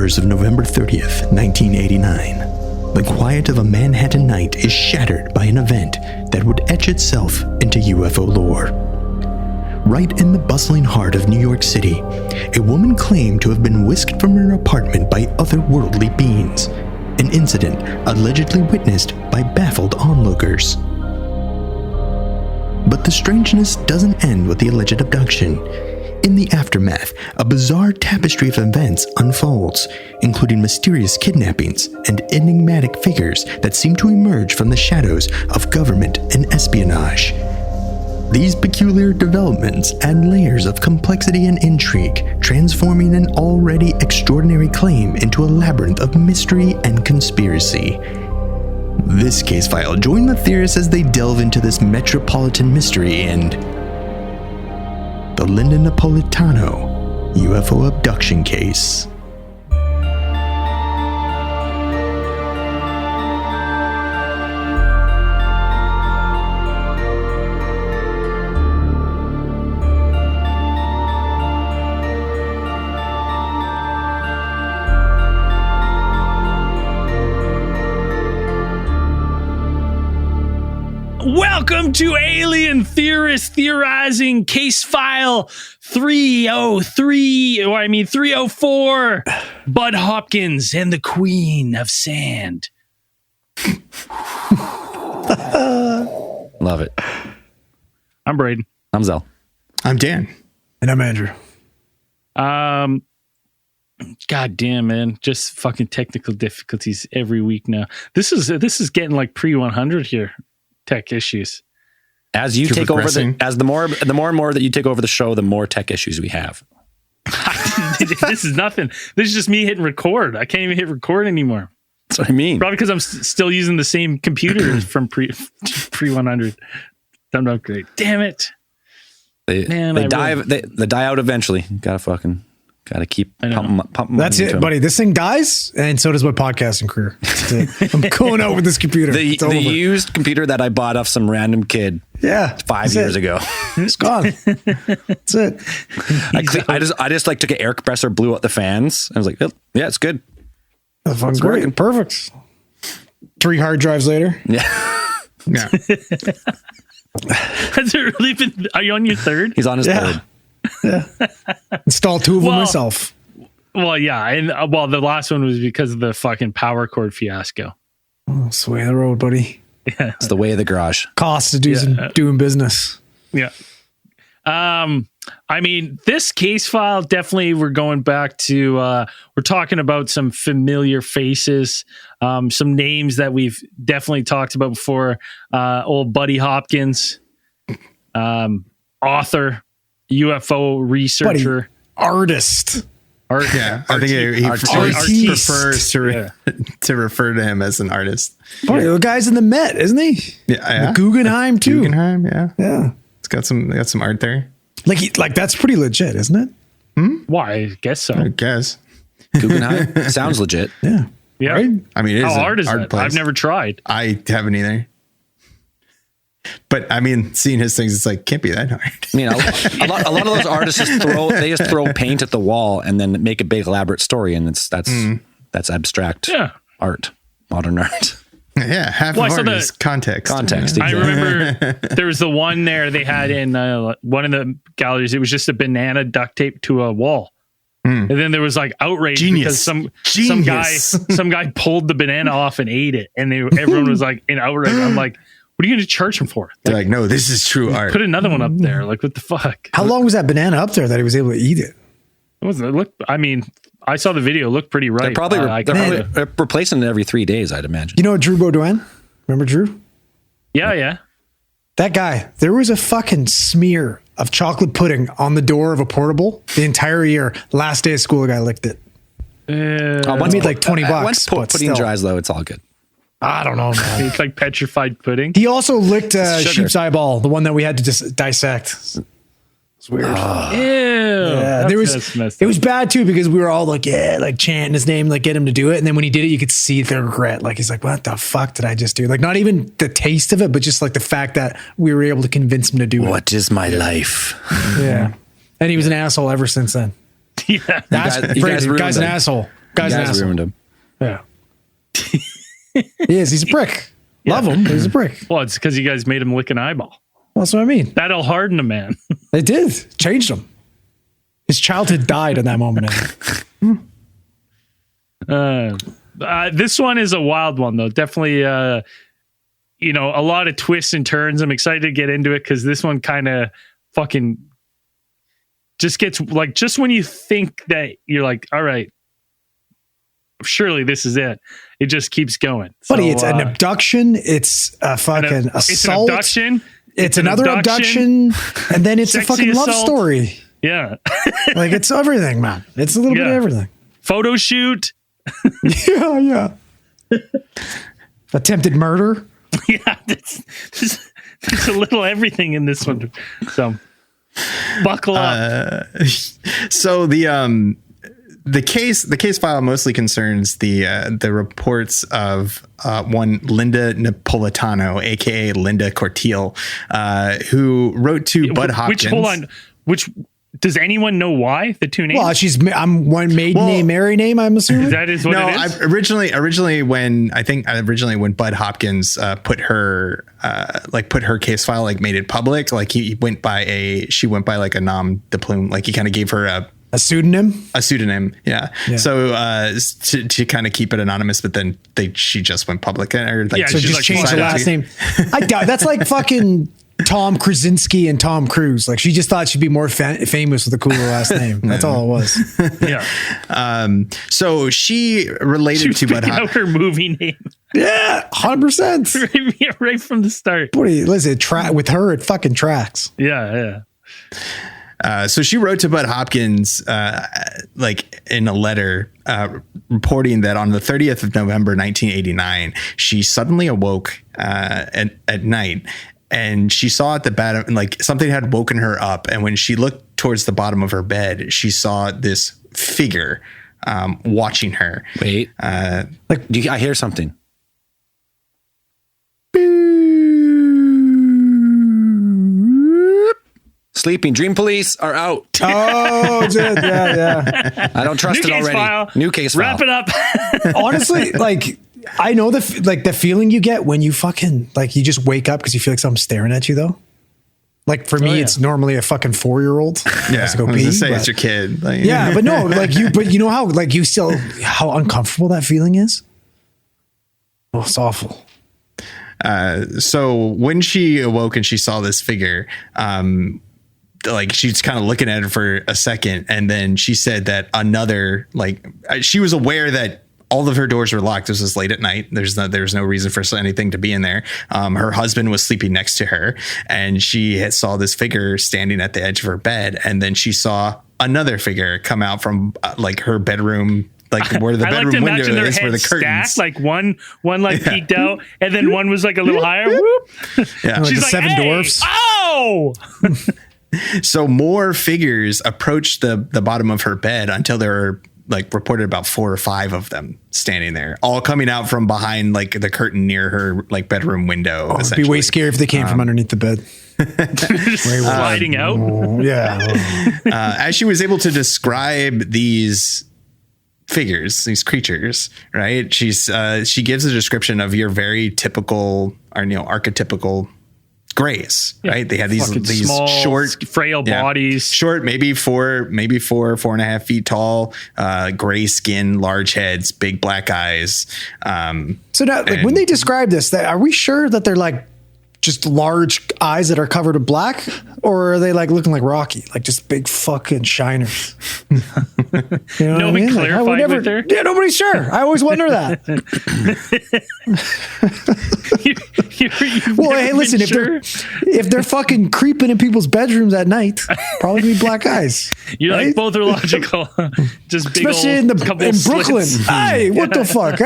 hours of November 30th, 1989, the quiet of a Manhattan night is shattered by an event that would etch itself into UFO lore. Right in the bustling heart of New York City, a woman claimed to have been whisked from her apartment by otherworldly beings, an incident allegedly witnessed by baffled onlookers. But the strangeness doesn't end with the alleged abduction. In the aftermath, a bizarre tapestry of events unfolds, including mysterious kidnappings and enigmatic figures that seem to emerge from the shadows of government and espionage. These peculiar developments add layers of complexity and intrigue, transforming an already extraordinary claim into a labyrinth of mystery and conspiracy. This case file, join the theorists as they delve into this metropolitan mystery and the Linda Napolitano UFO abduction case. Welcome to Alien Theorists Theorizing Case File 304, Bud Hopkins and the Queen of Sand. Love it. I'm Braden. I'm Zell. I'm Dan. And I'm Andrew. God damn, man. Just fucking technical difficulties every week now. This is getting like pre-100 here. Tech issues. As you take over the more and more that you take over the show, the more tech issues we have. This is nothing. This is just me hitting record. I can't even hit record anymore. That's what I mean. Probably because I'm still using the same computer from pre 100. Don't upgrade. Damn it. They die out eventually. Gotta keep pumping. That's it, buddy. This thing dies, and so does my podcasting career. I'm going out with this computer. The used computer that I bought off some random kid. Yeah, 5 years ago. It's gone. That's it. I just like took an air compressor, blew out the fans. I was like, yeah, it's good. It's great. Working. Perfect. 3 hard drives later. Yeah. Yeah. Has it really been? Are you on your third? He's on his third. Yeah. Installed 2 of them myself. Well, yeah. And the last one was because of the fucking power cord fiasco. Oh, it's the way of the road, buddy. Yeah. It's the way of the garage. Cost of doing business. Yeah. I mean, this case file, definitely we're going back to, we're talking about some familiar faces, some names that we've definitely talked about before. Old Buddy Hopkins, author, UFO researcher, Buddy, artist. Yeah, I think he prefers to refer to him as an artist. Buddy, the guy's in the Met, isn't he? Yeah. The Guggenheim too. Guggenheim, yeah. Yeah. It's got some art there. Like that's pretty legit, isn't it? Why? I guess so. I guess. Guggenheim sounds legit. Yeah. Yeah. Right? I mean, it is how hard is art that? place. I've never tried. I haven't either. But I mean, seeing his things, it's like, can't be that hard. I mean, a lot of those artists just throw paint at the wall and then make a big elaborate story, and that's abstract art, modern art. Yeah, half of art is context. Context. I remember there was the one there they had in one of the galleries. It was just a banana duct taped to a wall. And then there was like outrage because some guy pulled the banana off and ate it, and everyone was like in outrage. I'm like, what are you going to charge him for? They're like, no, this is true art. Put another one up there. Like, what the fuck? How long was that banana up there that he was able to eat it? I mean, I saw the video. It looked pretty right. They're probably replacing it every 3 days, I'd imagine. You know Drew Baudouin? Remember Drew? Yeah. That guy, there was a fucking smear of chocolate pudding on the door of a portable the entire year. Last day of school, the guy licked it. I made like $20. Once pudding dries, though, it's all good. I don't know, man. It's like petrified pudding. He also licked sheep's eyeball, the one that we had to just dissect. It's weird. Ew. Yeah, it was bad too because we were all like, like chanting his name, like get him to do it. And then when he did it, you could see the regret. Like he's like, what the fuck did I just do? Like not even the taste of it, but just like the fact that we were able to convince him to do it. What is my life? Yeah. And he was an asshole ever since then. Yeah. The guy's an asshole. Guy's ruined him. Yeah. He is. He's a prick. Love him, but he's a prick. Well, it's because you guys made him lick an eyeball. Well, that's what I mean. That'll harden a man. It did. Changed him. His childhood died in that moment. This one is a wild one, though. Definitely, a lot of twists and turns. I'm excited to get into it because this one kind of fucking just gets like, just when you think that you're like, all right, surely this is it. It just keeps going. Buddy, it's an abduction. It's a fucking assault. It's an abduction. It's another abduction. And then it's a fucking assault. love story. Yeah. Like, it's everything, man. It's a little bit of everything. Photo shoot. Yeah. Attempted murder. Yeah. There's a little everything in this one. So buckle up. So the case file mostly concerns the reports of one Linda Napolitano, aka Linda Corteil, who wrote to Bud Hopkins. Which does anyone know why the two names? Well, I'm one maiden name, Mary name, I'm assuming. That is what it is. Originally when Bud Hopkins put her case file, like made it public, like she went by like a nom de plume, like he kind of gave her a pseudonym. Yeah. So to kind of keep it anonymous, but then she just went public, so just changed the last name. I doubt that's like fucking Tom Krasinski and Tom Cruise. Like, she just thought she'd be more famous with a cooler last name. That's all it was. Yeah. So she related to Bud Hopkins. Her movie name. Yeah, 100%. Right from the start. Buddy, listen, with her, it fucking tracks. Yeah. So she wrote to Bud Hopkins, like in a letter, reporting that on the 30th of November, 1989, she suddenly awoke at night, and she saw at the bottom, like something had woken her up. And when she looked towards the bottom of her bed, she saw this figure watching her. Wait, I hear something. Sleeping Dream Police are out. Oh, yeah. I don't trust it already. File. New case file. Wrap it up. Honestly, like, I know the feeling you get when you fucking, like, you just wake up because you feel like someone's staring at you, though. Like, for me, it's normally a fucking 4-year-old. Yeah, to go pee, it's your kid. Like, yeah, but no, like but you know how, like, how uncomfortable that feeling is? Oh, it's awful. So when she awoke and she saw this figure, like, she's kind of looking at it for a second, and then she said that she was aware that all of her doors were locked. This was late at night. There's no reason for anything to be in there. Her husband was sleeping next to her, and she saw this figure standing at the edge of her bed, and then she saw another figure come out from like her bedroom, like where the bedroom window is, where the curtains stacked, like one peeked out, and then one was like a little higher. Whoop. Yeah. Like She's the like, Seven Dwarfs. Oh. So more figures approached the bottom of her bed until there were, like, reported about 4 or 5 of them standing there, all coming out from behind, like, the curtain near her, like, bedroom window. It'd be way scary if they came from underneath the bed. Just sliding out. Yeah. As she was able to describe these figures, these creatures, right? She gives a description of your very typical, or archetypical grays, right? They had these small, short, frail bodies, short, maybe 4.5 feet tall, gray skin, large heads, big black eyes. So now, like, when they describe this, are we sure that they're like just large eyes that are covered with black, or are they like looking like Rocky, like just big fucking shiners? You know no one clarified with her. Yeah, nobody's sure. I always wonder that. Well, hey, listen, if they're fucking creeping in people's bedrooms at night, probably be black eyes. You're right? Like, both are logical. Just big, especially old in Brooklyn. Hey, what the fuck?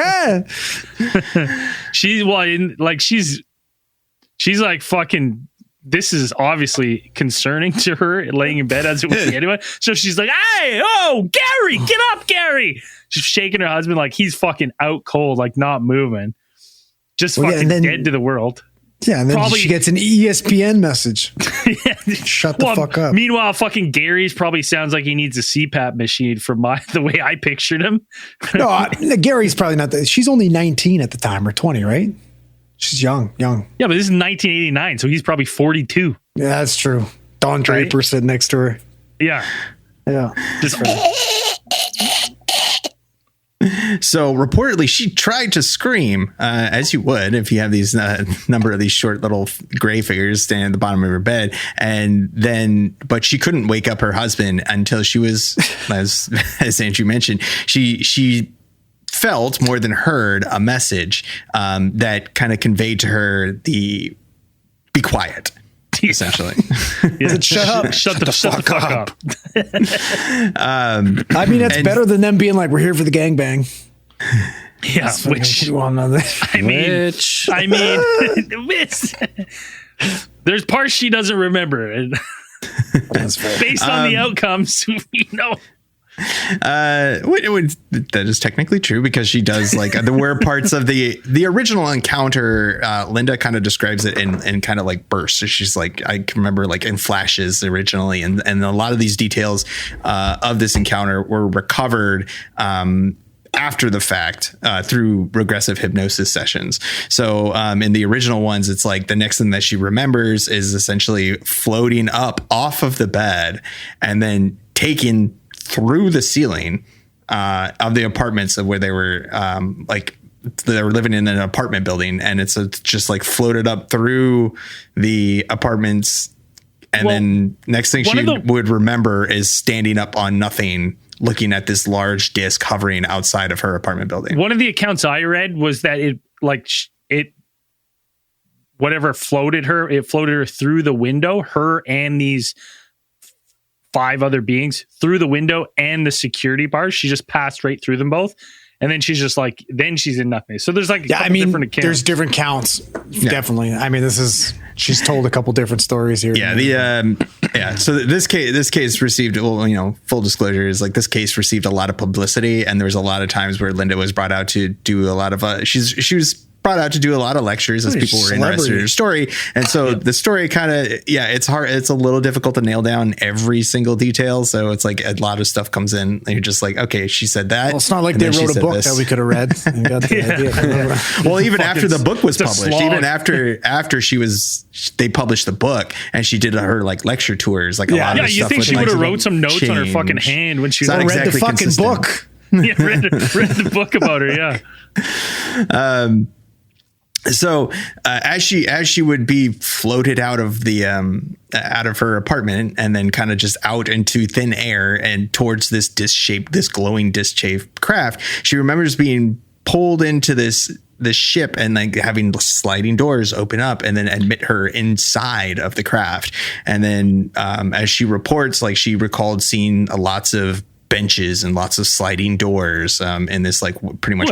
She's like, fucking, this is obviously concerning to her, laying in bed as it would be anyone. So she's like, hey, Gary, get up, Gary. She's shaking her husband like he's fucking out cold, like not moving. Just fucking dead to the world. Yeah, and then she gets an ESPN message. Shut the fuck up. Meanwhile, fucking Gary's probably sounds like he needs a CPAP machine from the way I pictured him. No, Gary's probably not that. She's only 19 at the time, or 20, right? She's young. Yeah, but this is 1989, so he's probably 42. Yeah, that's true. Don Draper sitting next to her. Yeah. Just So reportedly, she tried to scream, as you would if you have these number of these short little gray figures standing at the bottom of her bed, but she couldn't wake up her husband until she was, as Andrew mentioned, she felt more than heard a message that kind of conveyed to her the "be quiet." Essentially, shut the fuck up. I mean, it's better than them being like, "We're here for the gangbang." Yeah, there's parts she doesn't remember, and based on the outcomes, that is technically true because she does there were parts of the original encounter. Linda kind of describes it in kind of like bursts. So she's like, I can remember like in flashes originally, and a lot of these details of this encounter were recovered after the fact through regressive hypnosis sessions. So in the original ones, it's like the next thing that she remembers is essentially floating up off of the bed and then taken through the ceiling of the apartments of where they were they were living in an apartment building, and it's just like floated up through the apartments. And then next thing she would remember is standing up on nothing, looking at this large disc hovering outside of her apartment building. One of the accounts I read was that whatever floated her through the window, her and these 5 other beings through the window and the security bars. She just passed right through them both. And then she's just like, then she's in nothing. So there's different accounts. There's different counts. Yeah. Definitely. I mean, she's told a couple different stories here. Yeah. So this case received, full disclosure is like this case received a lot of publicity, and there was a lot of times where Linda was brought out to do a lot of, she was brought out to do a lot of lectures as people were interested in her story. And so the story kind of, it's hard. It's a little difficult to nail down every single detail. So it's like a lot of stuff comes in and you're just like, okay, she said that. Well, it's not like they wrote a book that we could have read and got the idea. Well, even after the book was published, even after they published the book and she did her like lecture tours, like a lot of stuff. Yeah, you think she would have wrote some notes on her fucking hand when she read the fucking book. Yeah, read the book about her. Yeah. So as she would be floated out of out of her apartment and then kind of just out into thin air and towards this glowing disc-shaped craft, she remembers being pulled into this ship and like having sliding doors open up and then admit her inside of the craft. And then as she reports, like she recalled seeing lots of benches and lots of sliding doors in this like pretty much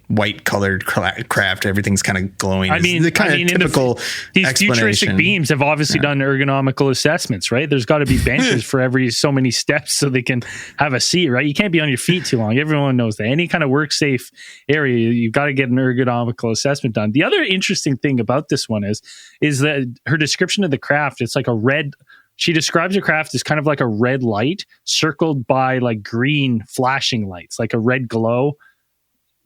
white colored craft. Everything's kind of glowing. The kind of typical these futuristic beams have obviously done ergonomical assessments, right? There's got to be benches for every so many steps so they can have a seat, right? You can't be on your feet too long. Everyone knows that. Any kind of work safe area, you've got to get an ergonomical assessment done. The other interesting thing about this one is that her description of the craft, it's like she describes a craft as kind of like a red light circled by like green flashing lights, like a red glow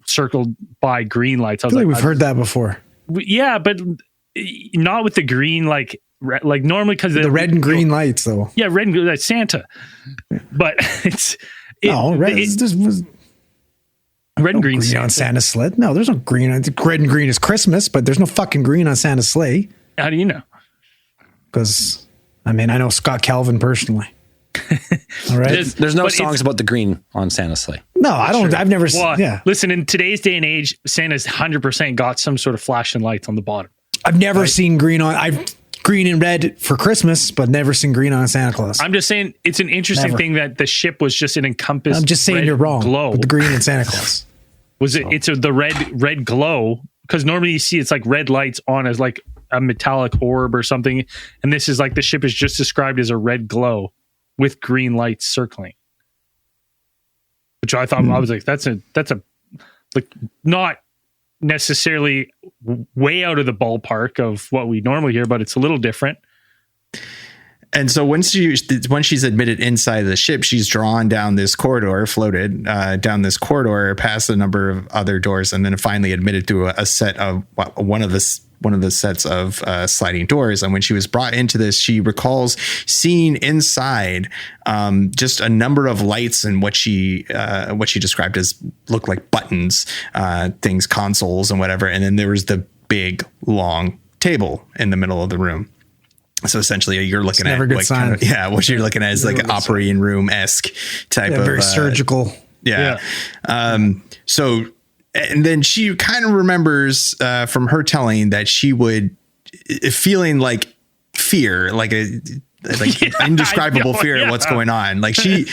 circled by green lights. I feel like we've heard that before. Yeah, but not with the green, like normally because the red and green lights though. Yeah, red and green, like Santa. But red and green on Santa's sled. No, there's no green. Red and green is Christmas, but there's no fucking green on Santa's sleigh. How do you know? Because I know Scott Calvin personally. All right. There's no songs about the green on Santa's sleigh. No, I don't. Sure. I've never seen. Yeah. Listen, in today's day and age, Santa's 100% got some sort of flashing lights on the bottom. I've never seen green on. I've green and red for Christmas, but never seen green on Santa Claus. I'm just saying it's an interesting thing that the ship was just an encompassed. I'm just saying you're wrong. Glow with the green and Santa Claus. It's the red glow, because normally you see it's like red lights on as like a metallic orb or something, and this is like the ship is just described as a red glow with green lights circling, which I thought I was like, that's a like not necessarily way out of the ballpark of what we normally hear, but it's a little different. And so when she's admitted inside the ship, she's drawn down this corridor, floated down this corridor, past a number of other doors, and then finally admitted to a set of one of the sets of sliding doors. And when she was brought into this, she recalls seeing inside just a number of lights and what she described as looked like buttons, things, consoles and whatever. And then there was the big long table in the middle of the room. So essentially, you're looking at like kind of, what you're looking at is like an operating room-esque type of very surgical. Yeah. So, and then she kind of remembers from her telling that she would feeling like fear, like indescribable fear of what's going on. Like she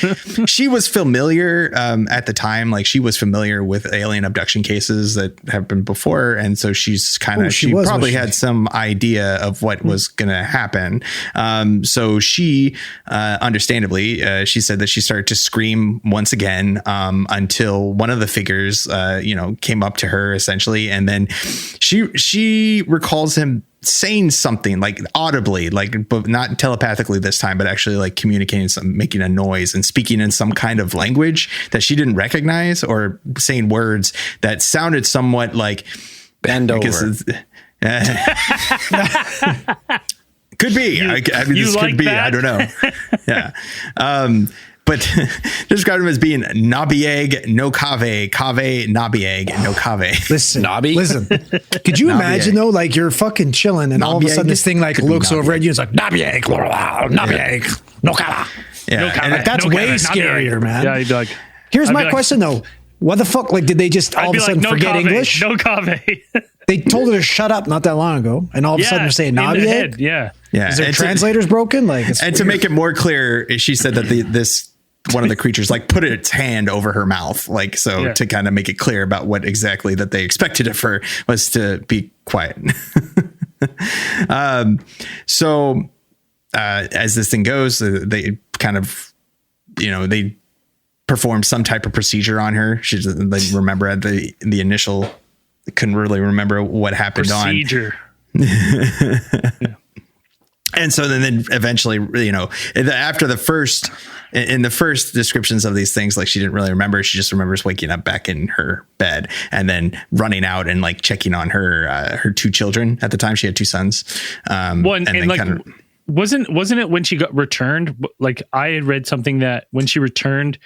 was familiar at the time, like she was familiar with alien abduction cases that have been before. And so she's kind of, she probably had some idea of what was going to happen. So she, understandably, she said that she started to scream once again until one of the figures, came up to her essentially. And then she recalls him saying something like audibly, like, but not telepathically this time, but actually like communicating making a noise and speaking in some kind of language that she didn't recognize, or saying words that sounded somewhat like bend over. Could be. I mean, this could be. That? I don't know. Yeah. But described him as being Nabieg, no cave, Nabieg, no cave. Listen. Could you imagine though, like you're fucking chilling and all of a sudden this thing like looks over at you and it's like Nabieg, no cave. Yeah. Like, that's way scarier, man. Yeah, you'd be like, here's my question though. What the fuck? Like, did they just all of a sudden forget English? No cave. They told her to shut up not that long ago, and all of a sudden they're saying Nabieg. Yeah. Is their translators broken? Like, and weird. To make it more clear, she said that this one of the creatures like put its hand over her mouth, like to kind of make it clear about what exactly that they expected of her was to be quiet. So as this thing goes, they kind of they performed some type of procedure on her. She doesn't remember at the initial, couldn't really remember what happened procedure. And so then eventually, after in the first descriptions of these things, like she didn't really remember. She just remembers waking up back in her bed and then running out and like checking on her two children. At the time, she had two sons. Wasn't it when she got returned? Like I had read something that when she returned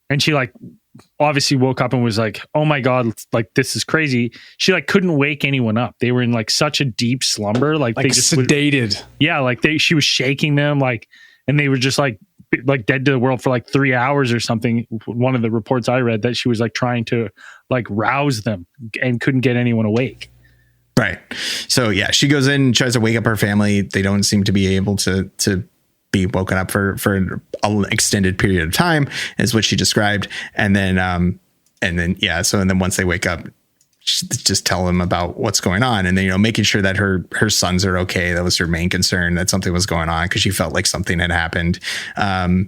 and she like obviously woke up and was like, oh my God, like this is crazy. She like couldn't wake anyone up. They were in like such a deep slumber. Like they just sedated. She was shaking them like, and they were just like dead to the world for like 3 hours or something. One of the reports I read that she was like trying to like rouse them and couldn't get anyone awake. Right. So yeah, she goes in, tries to wake up her family. They don't seem to be able to be woken up for an extended period of time, is what she described. And then once they wake up, just tell them about what's going on. And then, making sure that her sons are okay. That was her main concern, that something was going on, because she felt like something had happened. So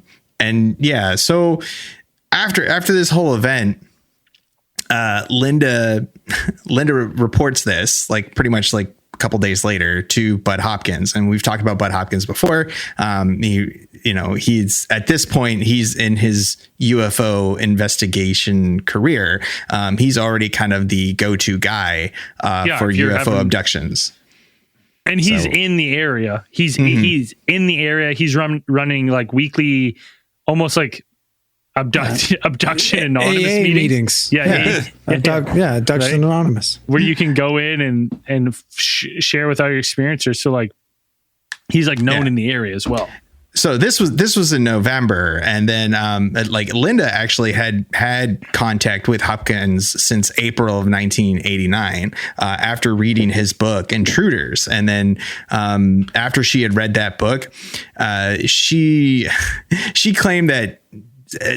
after this whole event, Linda reports this like pretty much like a couple days later to But Hopkins. And we've talked about But Hopkins before. He's at this point, he's in his UFO investigation career. He's already kind of the go-to guy for UFO abductions. And he's in the area. He's in the area. He's running like weekly, almost like abduction anonymous meetings. Abduction Anonymous, where you can go in and share with all your experiences. So like he's like known in the area as well. So this was in November, and then like Linda actually had contact with Hopkins since April of 1989 after reading his book Intruders. And then after she had read that book, she claimed that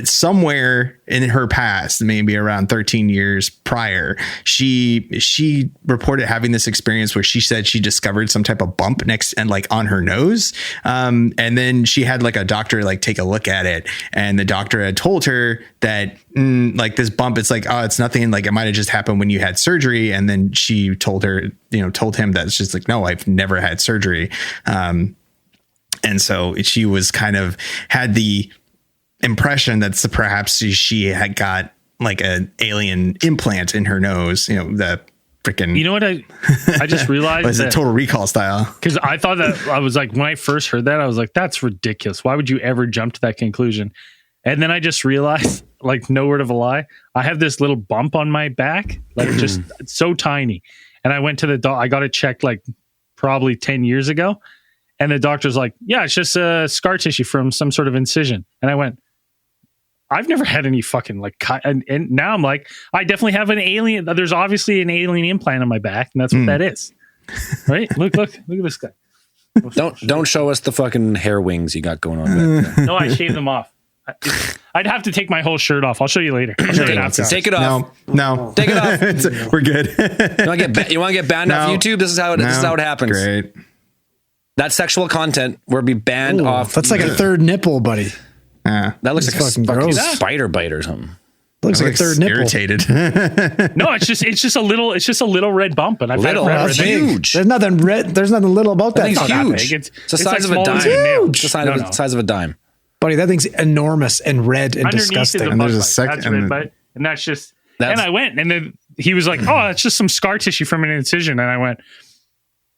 somewhere in her past, maybe around 13 years prior, she reported having this experience where she said she discovered some type of bump next and like on her nose. And then she had like a doctor like take a look at it, and the doctor had told her that like this bump, it's like, oh, it's nothing, like it might have just happened when you had surgery. And then she told him that it's just like, no, I've never had surgery. And so she was kind of had the impression that perhaps she had got like an alien implant in her nose, the freaking, you know what I just realized was it Total Recall style? Because I thought that, I was like, when I first heard that, I was like, that's ridiculous. Why would you ever jump to that conclusion? And then I just realized, like, no word of a lie, I have this little bump on my back, like just so tiny. And I went to the doctor, I got it checked like probably 10 years ago. And the doctor's like, yeah, it's just a scar tissue from some sort of incision. And I went, I've never had any fucking like cut. And now I'm like, I definitely have an alien. There's obviously an alien implant on my back. And that's what that is. Right? Look at this guy. Don't show us the fucking hair wings you got going on back there. No, I shaved them off. I'd have to take my whole shirt off. I'll show you later. I'll show you after. Take it off. No. Take it off. We're good. You want to get banned off YouTube? This is how it happens. Great. That sexual content will be banned off. That's like a third nipple, buddy. That looks like fucking a fucking gross. spider bite or something. Looks like a third nipple. Irritated. No, it's just a little red bump, and I've had it forever. That's huge. There's nothing red. There's nothing little about that. It's thing. huge. It's the size of a like dime. huge. It's the size of a dime. Buddy, that thing's enormous and red and Underneath disgusting. is a And there's bug a bite. second- That's red bite, and that's just. And I went, and then he was like, "Oh, it's just some scar tissue from an incision," and I went,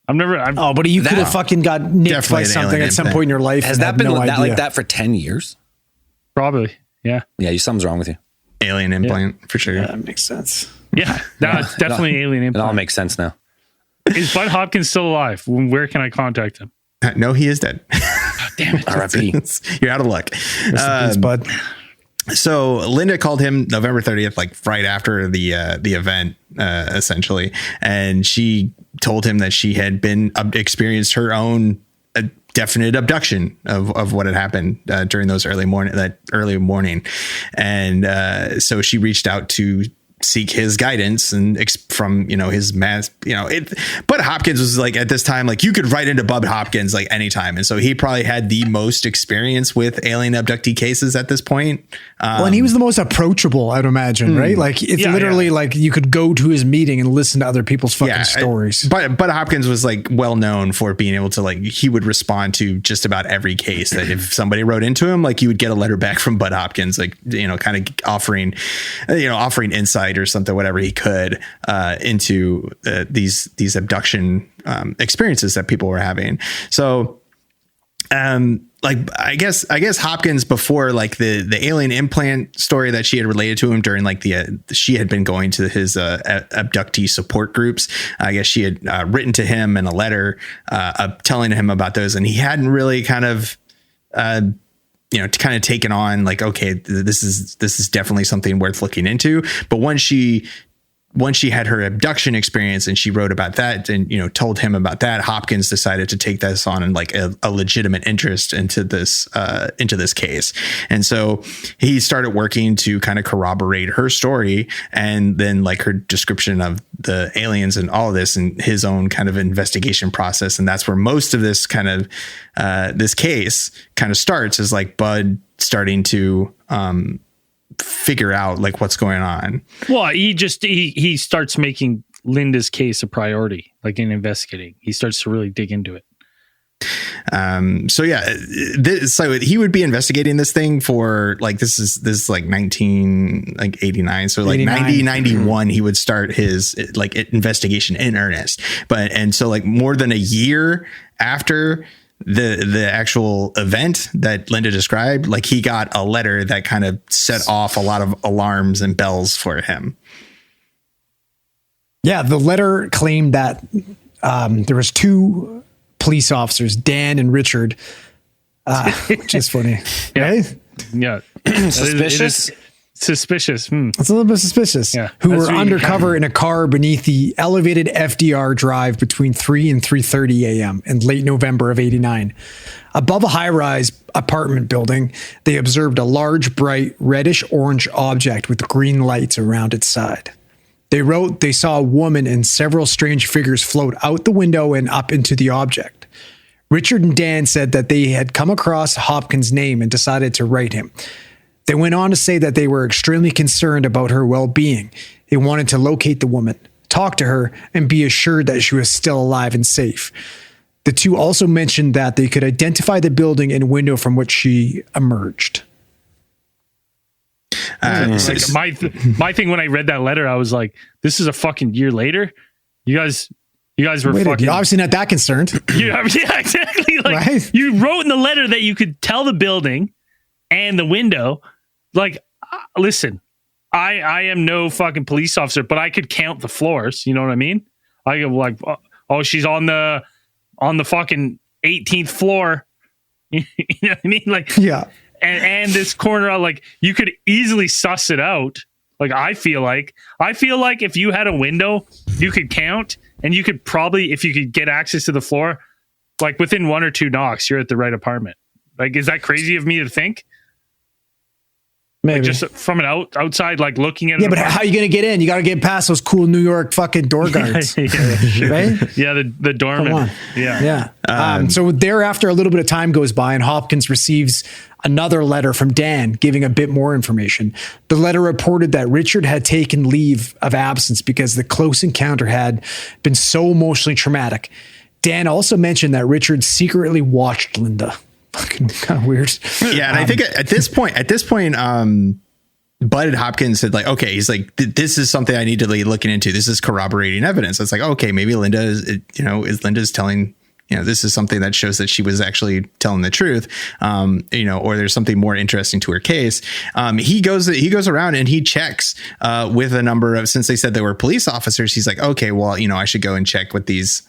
Buddy, you could have fucking got nicked Definitely by an something alien at some implant. point in your life. Has and that had been no like idea. that for 10 years? probably, yeah, Something's wrong with you. Alien implant for sure. Yeah, that makes sense. yeah. That's definitely alien It implant. all makes sense now. Is Bud Hopkins still alive? Where can I contact him? No, he is dead. Damn it! R.I.P. You're out of luck. Peace, bud. So Linda called him November 30th, like right after the event, essentially, and she told him that she had been experienced her own definite abduction of what had happened during those early morning, and so she reached out to seek his guidance and from his mass. Bud Hopkins was like at this time, like you could write into Bud Hopkins like anytime, and so he probably had the most experience with alien abductee cases at this point. And he was the most approachable, I'd imagine, right? Like it's literally like you could go to his meeting and listen to other people's fucking stories. But Bud Hopkins was like well known for being able to like he would respond to just about every case that if somebody wrote into him, like you would get a letter back from Bud Hopkins, like kind of offering insight or something, whatever he could into these abduction experiences that people were having. So like I guess Hopkins, before like the alien implant story that she had related to him during like she had been going to his abductee support groups. I guess she had written to him in a letter telling him about those, and he hadn't really kind of taken on like, okay, this is definitely something worth looking into. But once she had her abduction experience and she wrote about that and, told him about that, Hopkins decided to take this on and like a legitimate interest into this case. And so he started working to kind of corroborate her story and then like her description of the aliens and all of this and his own kind of investigation process. And that's where most of this kind of this case kind of starts, is like Bud starting to figure out like what's going on. Well, he starts making Linda's case a priority, like in investigating. He starts to really dig into it. So he would be investigating this thing for like this is like 1989. So like 91, he would start his like investigation in earnest. And so like more than a year after the actual event that Linda described, like he got a letter that kind of set off a lot of alarms and bells for him. Yeah, the letter claimed that there was two police officers, Dan and Richard, which is funny. Yeah. Right? Yeah. Suspicious. Suspicious. It's a little bit suspicious. Yeah, who were undercover in a car beneath the elevated FDR drive between 3 and 3:30 a.m. in late November of 89. Above a high-rise apartment building, they observed a large, bright, reddish-orange object with green lights around its side. They wrote they saw a woman and several strange figures float out the window and up into the object. Richard and Dan said that they had come across Hopkins' name and decided to write him. They went on to say that they were extremely concerned about her well-being. They wanted to locate the woman, talk to her, and be assured that she was still alive and safe. The two also mentioned that they could identify the building and window from which she emerged. My thing when I read that letter, I was like, "This is a fucking year later. You guys were fucking." You're obviously not that concerned. Yeah, exactly. Like, right? You wrote in the letter that you could tell the building and the window. Like, listen, I am no fucking police officer, but I could count the floors. You know what I mean? I go like, oh, she's on the fucking 18th floor. You know what I mean? Like, yeah. And this corner, like, you could easily suss it out. Like, I feel like if you had a window, you could count, and you could probably, if you could get access to the floor, like within 1 or 2 knocks, you're at the right apartment. Like, is that crazy of me to think? Maybe. Like, just from an outside, like looking at it. Yeah, but how are you going to get in? You got to get past those cool New York fucking door guards. Right? Yeah, the doorman. Yeah. So thereafter, a little bit of time goes by, and Hopkins receives another letter from Dan giving a bit more information. The letter reported that Richard had taken leave of absence because the close encounter had been so emotionally traumatic. Dan also mentioned that Richard secretly watched Linda. Fucking kind of weird. Yeah, and I think at this point, Bud and Hopkins said, like, okay, he's like, this is something I need to be looking into. This is corroborating evidence. It's like, okay, maybe Linda is Linda's telling, this is something that shows that she was actually telling the truth, or there's something more interesting to her case. He goes around and he checks with a number of, since they said they were police officers, he's like, okay, well, I should go and check with these,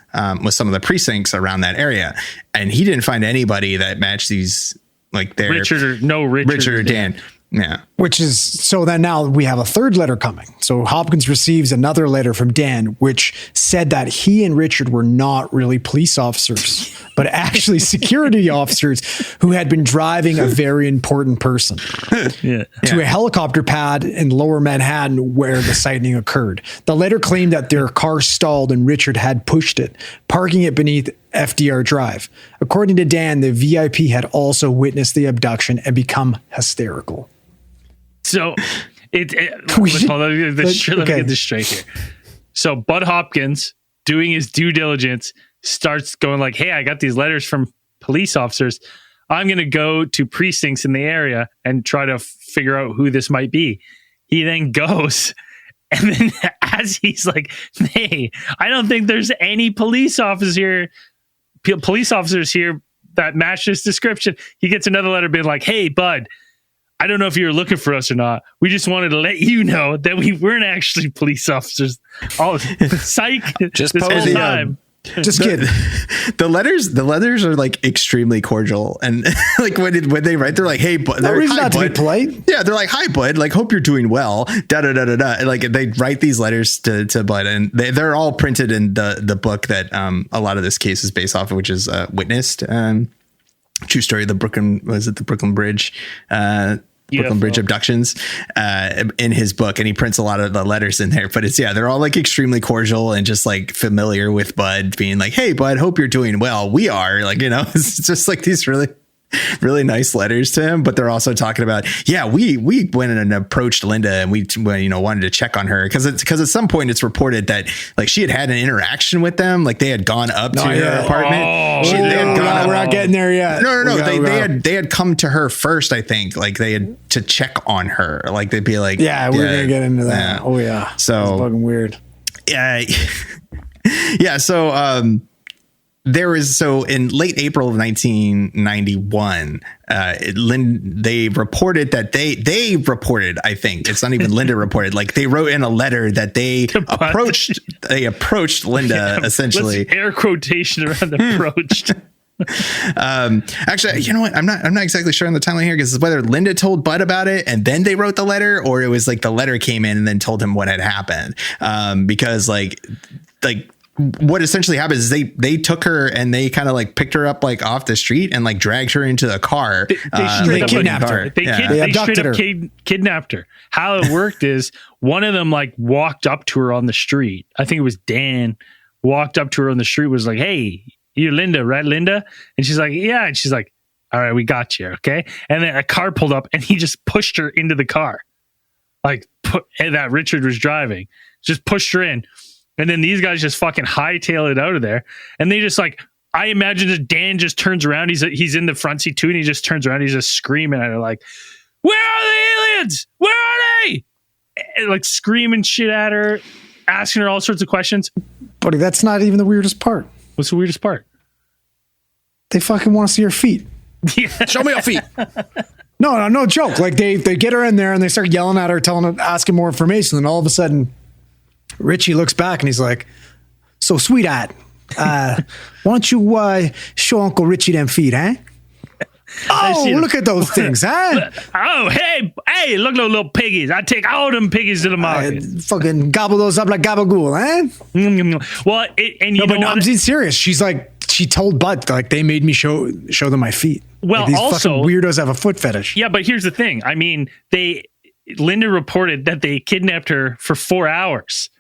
with some of the precincts around that area. And he didn't find anybody that matched these, like their Richard or Dan. Yeah. Which is, so then now we have a third letter coming. So Hopkins receives another letter from Dan, which said that he and Richard were not really police officers, but actually security officers who had been driving a very important person to a helicopter pad in Lower Manhattan where the sighting occurred. The letter claimed that their car stalled and Richard had pushed it, parking it beneath FDR Drive. According to Dan, the VIP had also witnessed the abduction and become hysterical. So let me get this straight here. So Bud Hopkins, doing his due diligence, starts going like, hey, I got these letters from police officers. I'm going to go to precincts in the area and try to figure out who this might be. He then goes, and then as he's like, hey, I don't think there's any police officers here that match this description. He gets another letter being like, hey, Bud, I don't know if you were looking for us or not. We just wanted to let you know that we weren't actually police officers. Oh, psych! Just this whole time. Just kidding. The letters are like extremely cordial, and like when they write, they're like, "Hey, Bud." No reason not to be polite. Yeah, they're like, "Hi, Bud. Like, hope you're doing well." Da da da da da. And like they write these letters to Bud, and they're all printed in the book that a lot of this case is based off of, which is Witnessed. True story of the Brooklyn Bridge. Brooklyn Bridge abductions in his book, and he prints a lot of the letters in there, but they're all like extremely cordial and just like familiar with Bud, being like, hey, Bud, hope you're doing well. We are, like, it's just like these really, really nice letters to him. But they're also talking about, we went and approached Linda, and we wanted to check on her because at some point it's reported that like she had an interaction with them, like they had gone up to her apartment. We're not getting there yet. No. They had come to her first, I think. Like they had to check on her. Like they'd be like, we're gonna get into that. Oh yeah. So it's fucking weird. Yeah. So so in late April of 1991, they reported that they reported, I think it's not even Linda reported, like they wrote in a letter that they approached Linda, essentially. Let's air quotation around approached. Actually, you know what? I'm not exactly sure on the timeline here, because whether Linda told Bud about it and then they wrote the letter, or it was like the letter came in and then told him what had happened. Because like what essentially happens is they took her and they kind of like picked her up like off the street and like dragged her into the car. They kidnapped her. They straight up kidnapped her. How it worked is one of them like walked up to her on the street. I think it was Dan walked up to her on the street, was like, "Hey, you're Linda, right, Linda?" And she's like, "Yeah." And she's like, "All right, we got you, okay?" And then a car pulled up and he just pushed her into the car. Like that Richard was driving. Just pushed her in. And then these guys just fucking hightail it out of there. And they just like, I imagine that Dan just turns around. He's in the front seat too. And he just turns around. He's just screaming at her like, "Where are the aliens? Where are they?" And like screaming shit at her, asking her all sorts of questions. Buddy, that's not even the weirdest part. What's the weirdest part? They fucking want to see her feet. Yeah. Show me your feet. No joke. Like they get her in there and they start yelling at her, asking more information. And all of a sudden, Richie looks back and he's like, "So, sweetheart, why don't you show Uncle Richie them feet, huh?" "Oh, look at those things, huh?" "Oh, hey, look at those little piggies. I take all them piggies to the market. Fucking gobble those up like gabagool, huh?" Well, I'm being serious. She's like, she told Bud, like, they made me show them my feet. Well, like, these also fucking weirdos have a foot fetish. Yeah, but here's the thing. I mean, Linda reported that they kidnapped her for 4 hours.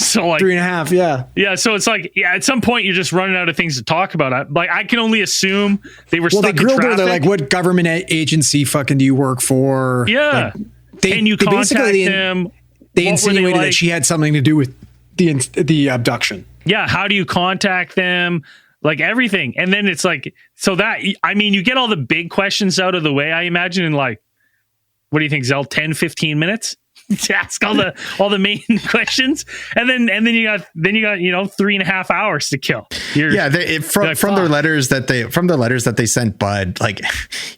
So like 3.5, yeah. Yeah, so it's like, yeah, at some point you're just running out of things to talk about. Like, I can only assume they were stuck in traffic. Well, they grilled her. They're like, "What government agency fucking do you work for?" Yeah. Like, can you contact them? They insinuated that she had something to do with the abduction. Yeah, how do you contact them? Like everything. And then it's like, so that, I mean, you get all the big questions out of the way, I imagine, in like, what do you think, Zell, 10, 15 minutes? To ask all the main questions, and then you got 3.5 hours to kill. From their letters that they sent Bud, like,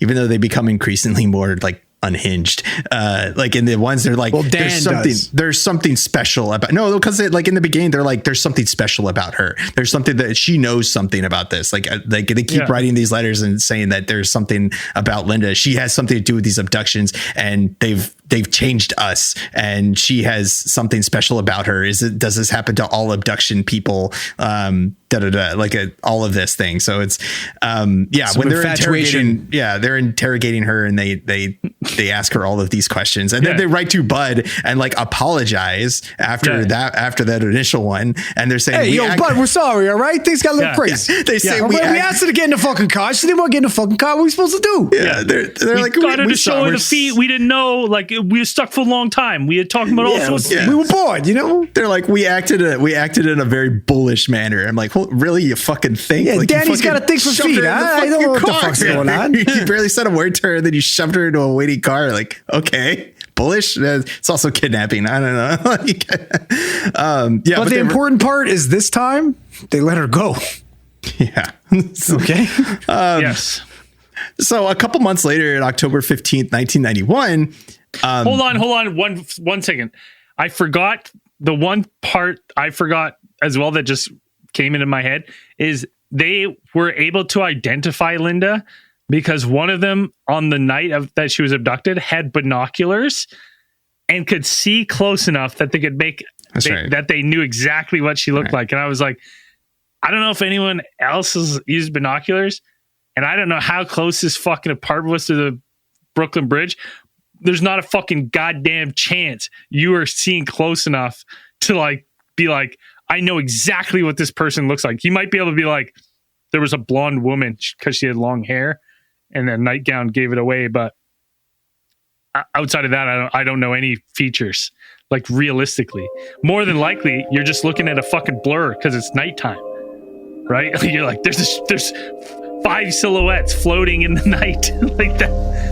even though they become increasingly more like unhinged, like in the ones they're like, well, there's something special about because like in the beginning they're like, there's something special about her, there's something that she knows something about this, like they keep writing these letters and saying that there's something about Linda, she has something to do with these abductions, and they've changed us, and she has something special about her. Does this happen to all abduction people? Like all of this thing. So it's when they're interrogating her, and they ask her all of these questions, and then they write to Bud and like apologize after that initial one, and they're saying, "Hey, Bud, we're sorry, all right? Things got a little crazy." Yeah. They say we asked her to get in the fucking car. She didn't want to get in the fucking car. What are we supposed to do? Yeah, they're we like, got her to show her the feet. We didn't know, like, we were stuck for a long time. We had talking about all sorts. We were bored, They're like, we acted in a very bullish manner. I'm like, well, really, you fucking think? Yeah, like, Danny's got a thing for feet. I don't know what the fuck's going on. You barely said a word to her, and then you shoved her into a waiting car. Like, okay, bullish. It's also kidnapping. I don't know. But the important part is this time they let her go. Yeah. Okay. Yes. So a couple months later, on October 15th, 1991. Hold on. One second. I forgot the one part as well that just came into my head is they were able to identify Linda because one of them on the night that she was abducted had binoculars and could see close enough that they could that they knew exactly what she looked like. And I was like, I don't know if anyone else has used binoculars, and I don't know how close this fucking apartment was to the Brooklyn Bridge. There's not a fucking goddamn chance you are seeing close enough to like be like, I know exactly what this person looks like. You might be able to be like, there was a blonde woman because she had long hair and the nightgown gave it away. But outside of that, I don't know any features, like realistically. More than likely, you're just looking at a fucking blur because it's nighttime, right? You're like, there's 5 silhouettes floating in the night. Like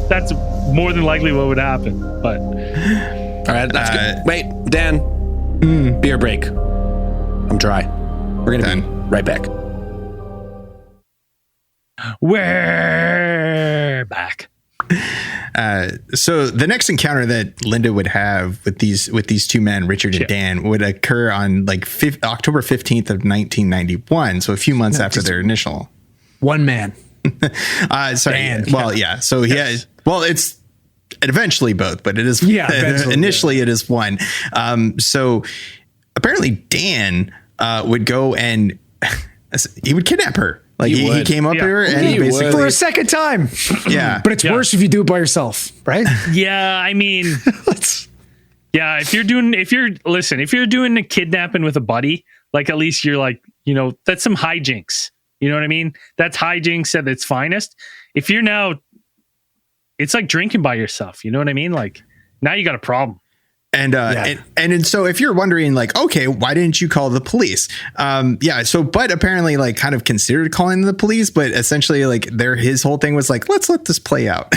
that's more than likely what would happen. But all right, that's good. Wait, Dan, beer break. I'm dry. We're gonna be right back. We're back. So the next encounter that Linda would have with these two men, Richard and Dan, would occur on like October 15th of 1991. So a few months after their initial. One man. Sorry. Dan. Well, yeah. So he has, well, it's eventually both, but it is, initially it is one. So apparently Dan would go and he would kidnap her. Like he came up here and he basically for a second time. Yeah. But it's worse if you do it by yourself, right? Yeah. I mean, yeah, if you're doing a kidnapping with a buddy, like at least you're like, you know, that's some hijinks. You know what I mean? That's hijinks at its finest. If you're now, it's like drinking by yourself. You know what I mean? Like now you got a problem. And so if you're wondering, like, okay, why didn't you call the police? So But apparently like kind of considered calling the police, but essentially like his whole thing was like, let's let this play out.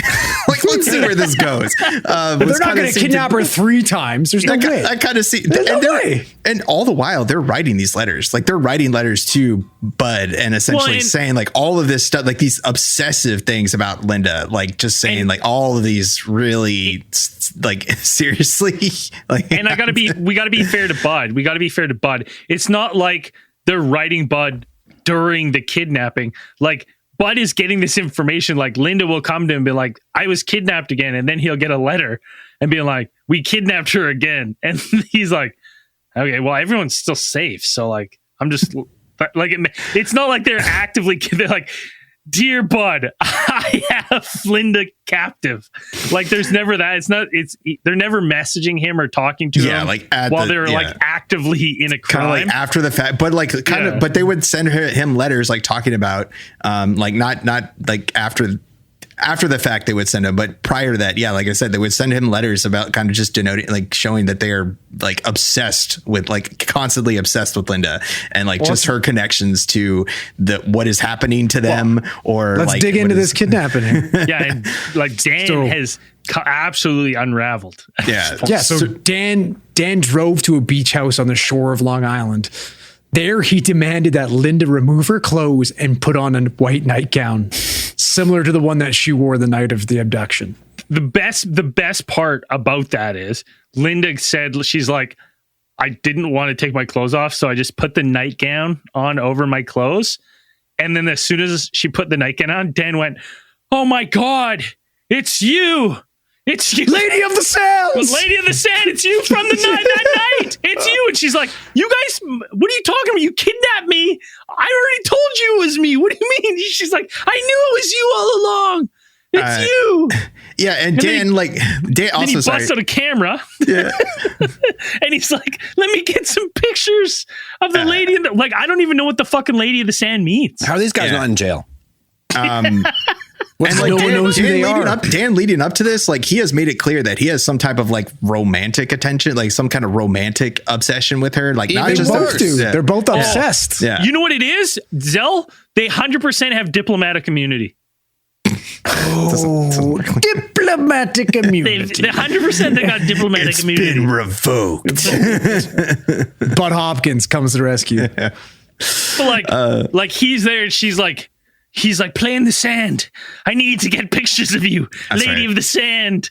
Like, let's see where this goes. But they're not going to kidnap her 3 times. There's no way. I kind of see. Way. And all the while they're writing these letters, like they're writing letters to Bud and essentially saying like all of this stuff, like these obsessive things about Linda, like just saying like all of these really like seriously. Like, and we gotta be fair to Bud. It's not like they're writing Bud during the kidnapping. Like Bud is getting this information. Like Linda will come to him and be like, I was kidnapped again. And then he'll get a letter and be like, we kidnapped her again. And he's like, okay, well, everyone's still safe. So like, I'm just like, it's not like they're actively, they're like, dear Bud, I have Linda captive. Like there's never that. They're never messaging him or talking to him like while they're like actively in a crime. Kind of like after the fact, but like but they would send him letters like talking about like not like after the fact they would send him, but prior to that, like I said, they would send him letters about kind of just denoting, like showing that they are like obsessed with, like constantly obsessed with Linda and like just her connections to what is happening to them. Or let's dig into this kidnapping. And like Dan has absolutely unraveled. So Dan drove to a beach house on the shore of Long Island. There, he demanded that Linda remove her clothes and put on a white nightgown, similar to the one that she wore the night of the abduction. The best part about that is Linda said, she's like, I didn't want to take my clothes off, so I just put the nightgown on over my clothes. And then as soon as she put the nightgown on, Dan went, oh my God, it's you. It's you, Lady of the Sands. Lady of the Sand. It's you from the night. It's you. And she's like, you guys, what are you talking about? You kidnapped me. I already told you it was me. What do you mean? She's like, I knew it was you all along. It's you. Yeah. And Dan also he busts out a camera. Yeah. And he's like, let me get some pictures of the lady. Like, I don't even know what the fucking Lady of the Sand means. How are these guys not in jail? And like no one knows who they are. Dan leading up to this, like he has made it clear that he has some type of like romantic attention, like some kind of romantic obsession with her. Like not just both do. They're both obsessed. Yeah. You know what it is? Zell, they 100% have diplomatic immunity. Diplomatic immunity. They 100% they got diplomatic immunity. It's been revoked. Bud Hopkins comes to the rescue. But like he's there and he's like, play in the sand. I need to get pictures of you. Lady of the Sand.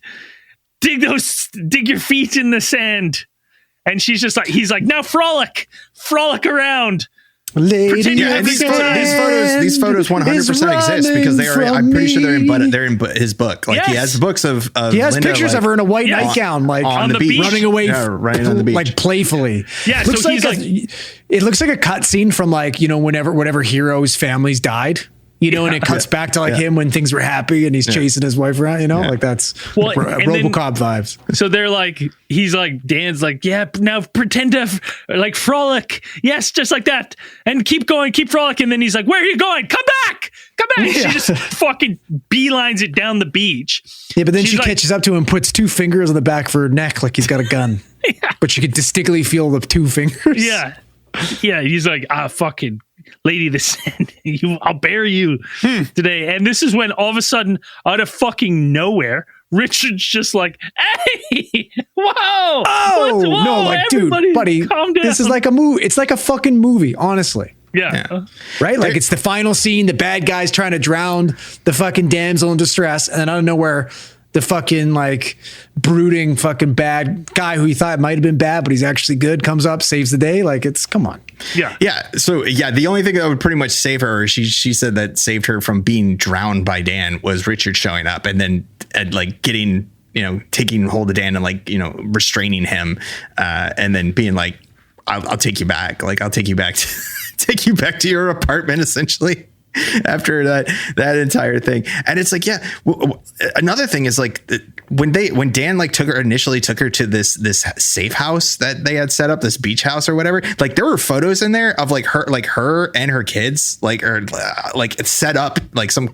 Dig your feet in the sand. And she's just like, he's like, now frolic around. These photos 100% exist because they are. I'm pretty sure they're in his book. Like he has books of he has Linda, pictures of her in a white nightgown, like on the beach, running away, running on the beach, like playfully. Yeah, so he's like, it looks like a cutscene from like whenever heroes' families died. And it cuts back to like him when things were happy and he's chasing his wife around, like that's RoboCop vibes. So they're like, he's like, Dan's like, yeah, now pretend to like frolic. Yes, just like that. And keep going, keep frolicking. And then he's like, where are you going? Come back. Yeah. She just fucking beelines it down the beach. Yeah, but then she catches up to him and puts 2 fingers on the back of her neck like he's got a gun. But she could distinctly feel the 2 fingers. Yeah. Yeah, he's like, fucking Lady of the Sand, I'll bury you today. And this is when all of a sudden, out of fucking nowhere, Richard's just like, hey, whoa. No, like, dude, buddy, calm down. This is like a movie. It's like a fucking movie, honestly. Yeah. Right? Like it's the final scene. The bad guy's trying to drown the fucking damsel in distress. And then out of nowhere, the fucking like brooding fucking bad guy who he thought might have been bad, but he's actually good, comes up, saves the day. Like come on. Yeah. So the only thing that would pretty much save her, she said that saved her from being drowned by Dan was Richard showing up and then like getting, taking hold of Dan and like, restraining him, and then being like, I'll take you back. Like, I'll take you back to your apartment, essentially. After that entire thing. And it's like, another thing is like when Dan like initially took her to this safe house that they had set up, this beach house or whatever, like there were photos in there of like her and her kids, like, or like it's set up like some,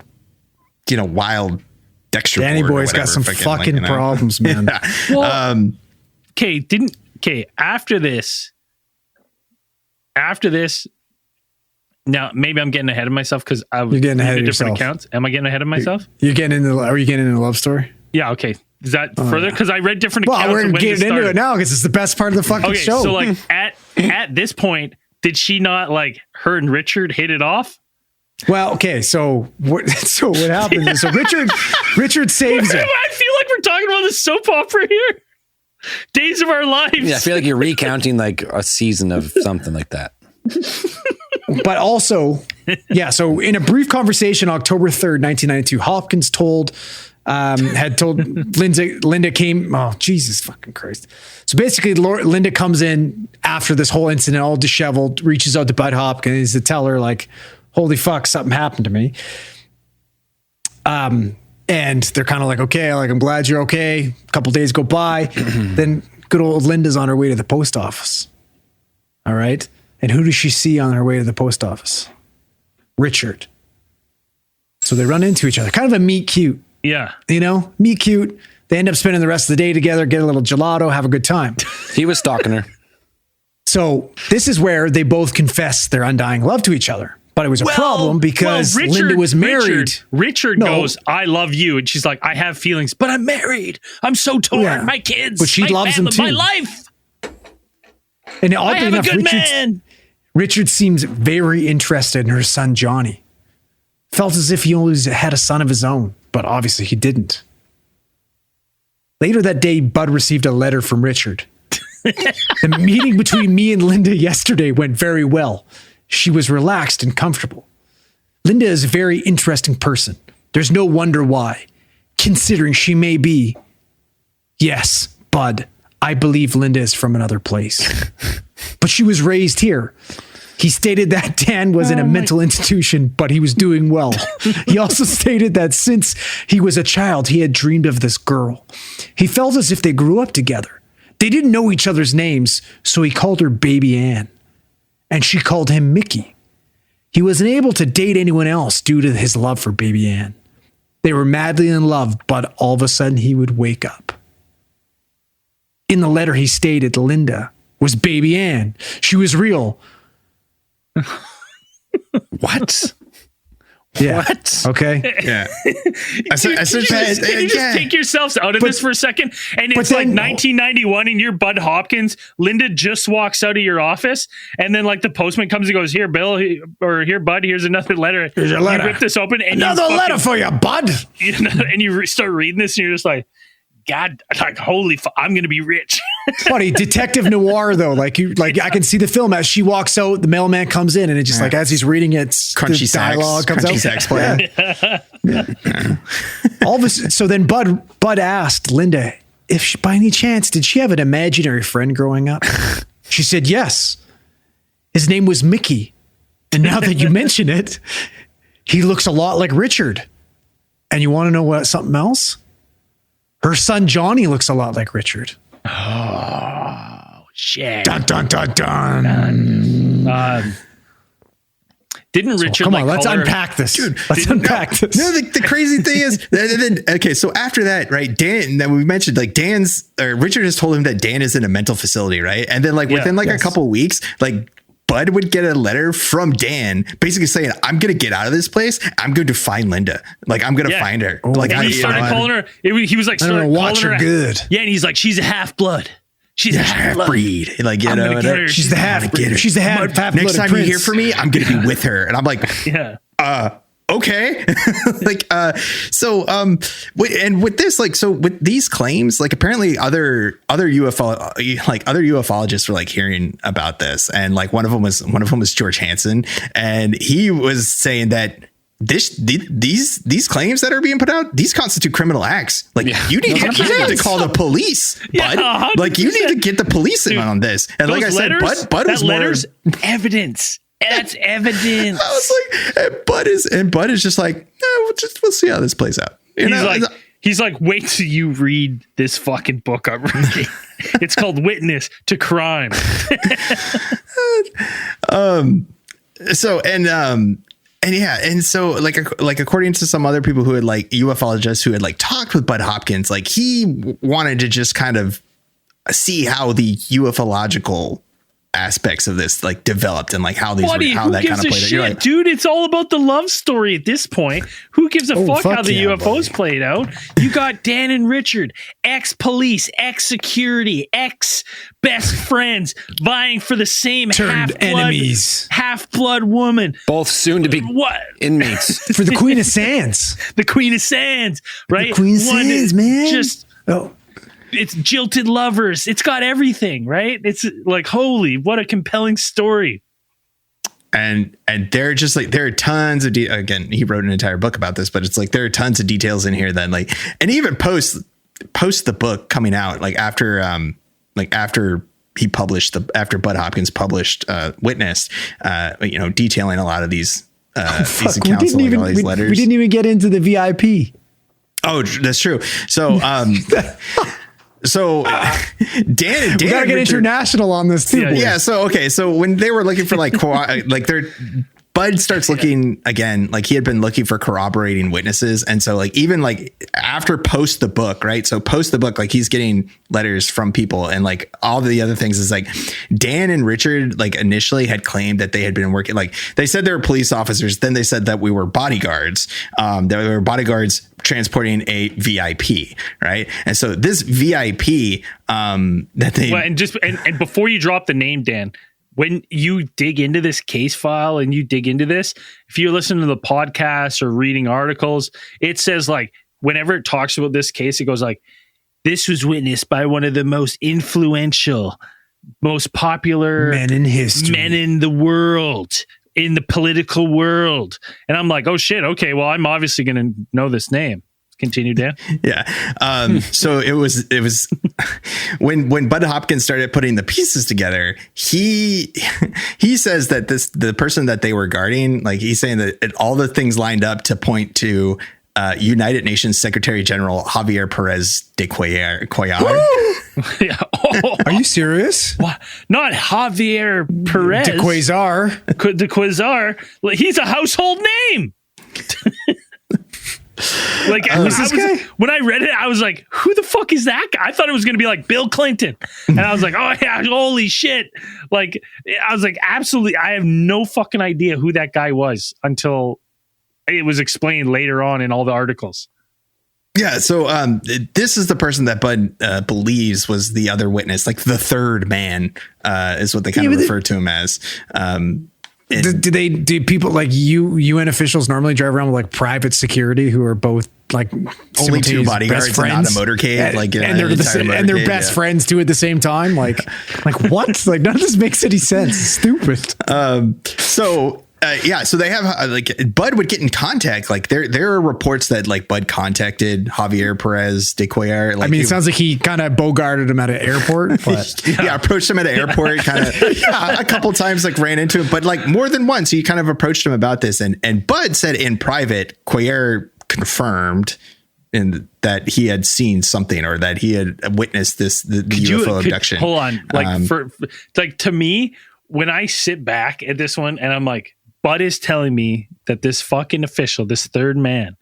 wild Dexter. Danny boy's got some fucking problems, man. Yeah. Well, after this, now, maybe I'm getting ahead of myself because you're getting ahead of different yourself. Accounts. Am I getting ahead of myself? Are you getting into a love story? Yeah. Okay. Is that further? Because I read different accounts. Well, we're getting into it now because it's the best part of the fucking show. So like at this point, did she not like her and Richard hit it off? Well, okay. So what happened is Richard saves her. I feel like we're talking about this soap opera here. Days of Our Lives. Yeah, I feel like you're recounting like a season of something like that. But also, so in a brief conversation, October 3rd, 1992, Hopkins had told Linda came, oh, Jesus fucking Christ. So basically, Linda comes in after this whole incident, all disheveled, reaches out to Bud Hopkins to tell her, like, holy fuck, something happened to me. And they're kind of like, okay, like, I'm glad you're okay. A couple days go by. Then good old Linda's on her way to the post office. All right. And who does she see on her way to the post office? Richard. So they run into each other. Kind of a meet cute. Yeah. Meet cute. They end up spending the rest of the day together, get a little gelato, have a good time. He was stalking her. So this is where they both confess their undying love to each other. But it was a problem because Linda was married. Richard goes, I love you. And she's like, I have feelings, but I'm married. I'm so torn. Yeah. My kids. But she loves him too. My life. And oddly enough, Richard seems very interested in her son, Johnny. Felt as if he always had a son of his own, but obviously he didn't. Later that day, Bud received a letter from Richard. The meeting between me and Linda yesterday went very well. She was relaxed and comfortable. Linda is a very interesting person. There's no wonder why, considering she may be. Yes, Bud, I believe Linda is from another place. But she was raised here. He stated that Dan was in a mental institution, but he was doing well. He also stated that since he was a child, he had dreamed of this girl. He felt as if they grew up together. They didn't know each other's names, so he called her Baby Ann. And she called him Mickey. He wasn't able to date anyone else due to his love for Baby Ann. They were madly in love, but all of a sudden he would wake up. In the letter, he stated Linda was Baby Ann. She was real. What? Yeah. What? Okay. Yeah. Can you just take yourselves out of this for a second? And it's like 1991 and you're Bud Hopkins. Linda just walks out of your office and then like the postman comes and goes, here, Bill, or here, Bud, here's another letter. Here's your letter. You rip this open. And another letter for you, Bud. And you start reading this and you're just like, God, like, holy fuck, I'm going to be rich. Funny, detective noir, though. Like I can see the film as she walks out, the mailman comes in, and it's just like, as he's reading it, crunchy dialogue comes out. Sex play. All of this. So then Bud asked Linda if she, by any chance, did she have an imaginary friend growing up? She said, yes. His name was Mickey. And now that you mention it, he looks a lot like Richard. And you want to know something else? Her son, Johnny, looks a lot like Richard. Oh, shit. Dun, dun, dun, dun. Didn't Richard come on, let's unpack this. Dude, let's unpack this. No, the crazy thing is, okay, so after that, right, Dan, that we mentioned, like Richard has told him that Dan is in a mental facility, right? And then like within a couple of weeks, like Bud would get a letter from Dan basically saying, I'm going to get out of this place. I'm going to find Linda. Like, I'm going to find her. Like, he started calling her. He was like, watch her good. Yeah. And he's like, she's a half-blood. She's a half-breed. Like, you know, she's the half-breed. She's the half-blood. Next time you hear from me, I'm going to be with her. And I'm like, okay. With this, like, so with these claims, like apparently other ufologists were like hearing about this, and like one of them was George Hansen, and he was saying that these claims that are being put out, these constitute criminal acts. Like you need to call the police, Bud. 100%. Like you need to get the police in on this. And like I said, Bud was letters evidence. That's evidence. I was like, Bud is just like, we'll see how this plays out. He's like, wait till you read this fucking book I'm reading. It's called Witness to Crime. So according to some other people who had like ufologists who had like talked with Bud Hopkins, like he wanted to just kind of see how the ufological aspects of this like developed and like how that kind of played out. You're like, dude, it's all about the love story at this point. Who gives a fuck how the UFOs played out? You got Dan and Richard, ex-police, ex-security, ex-best friends vying for the same half-blood woman. Both soon to be inmates. For the Queen of Sands. The Queen of Sands, right? The Queen of Sands, man. It's jilted lovers. It's got everything, right? It's like, holy, what a compelling story. And they're just like, there are tons of, again, he wrote an entire book about this, but it's like, there are tons of details in here that like, and even post the book coming out, like after Bud Hopkins published, Witness, detailing a lot of these accounts, all these letters. We didn't even get into the VIP. Oh, that's true. So, Dan and Dan we gotta get international on this too. Yeah. So when they were looking for like Bud starts looking again, like he had been looking for corroborating witnesses. And so like, even like after post the book, right? So post the book, like he's getting letters from people, and like all the other things is like Dan and Richard, like initially had claimed that they had been working, like they said they were police officers. Then they said that we were bodyguards, that we were bodyguards transporting a VIP. Right. And so this VIP, that they, and before you drop the name, Dan, when you dig into this case file and you dig into this, if you listen to the podcast or reading articles, it says like, whenever it talks about this case, it goes like, this was witnessed by one of the most influential, most popular men in history, men in the world, in the political world. And I'm like, oh shit. Okay. Well, I'm obviously going to know this name. Continue, Dan. Yeah. So it was when Bud Hopkins started putting the pieces together, he says that the person that they were guarding, like he's saying that all the things lined up to point to United Nations Secretary General Javier Perez de Cuellar. Yeah. Oh. Are you serious? What? Not Javier Perez. De Cuellar. He's a household name. Like when I read it, I was like, who the fuck is that guy? I thought it was going to be like Bill Clinton. And I was like, oh yeah, holy shit. Like, I was like, absolutely. I have no fucking idea who that guy was until it was explained later on in all the articles. Yeah. So this is the person that Bud believes was the other witness, like the third man is what they kind of refer to him as. Do people like UN officials normally drive around with like private security who are both like only two bodyguards and not a motorcade, and they're best friends too at the same time? Like what? Like none of this makes any sense. It's stupid. So they have like Bud would get in contact. Like there are reports that like Bud contacted Javier Perez de Cuellar. Like, I mean, it sounds like he kind of bogarted him at an airport. But approached him at an airport, kind of a couple times, like ran into him, but like more than once he kind of approached him about this. And Bud said in private, Cuellar confirmed that he had seen something or that he had witnessed the UFO abduction. Hold on, like to me, when I sit back at this one and I'm like, Bud is telling me that this fucking official, this third man,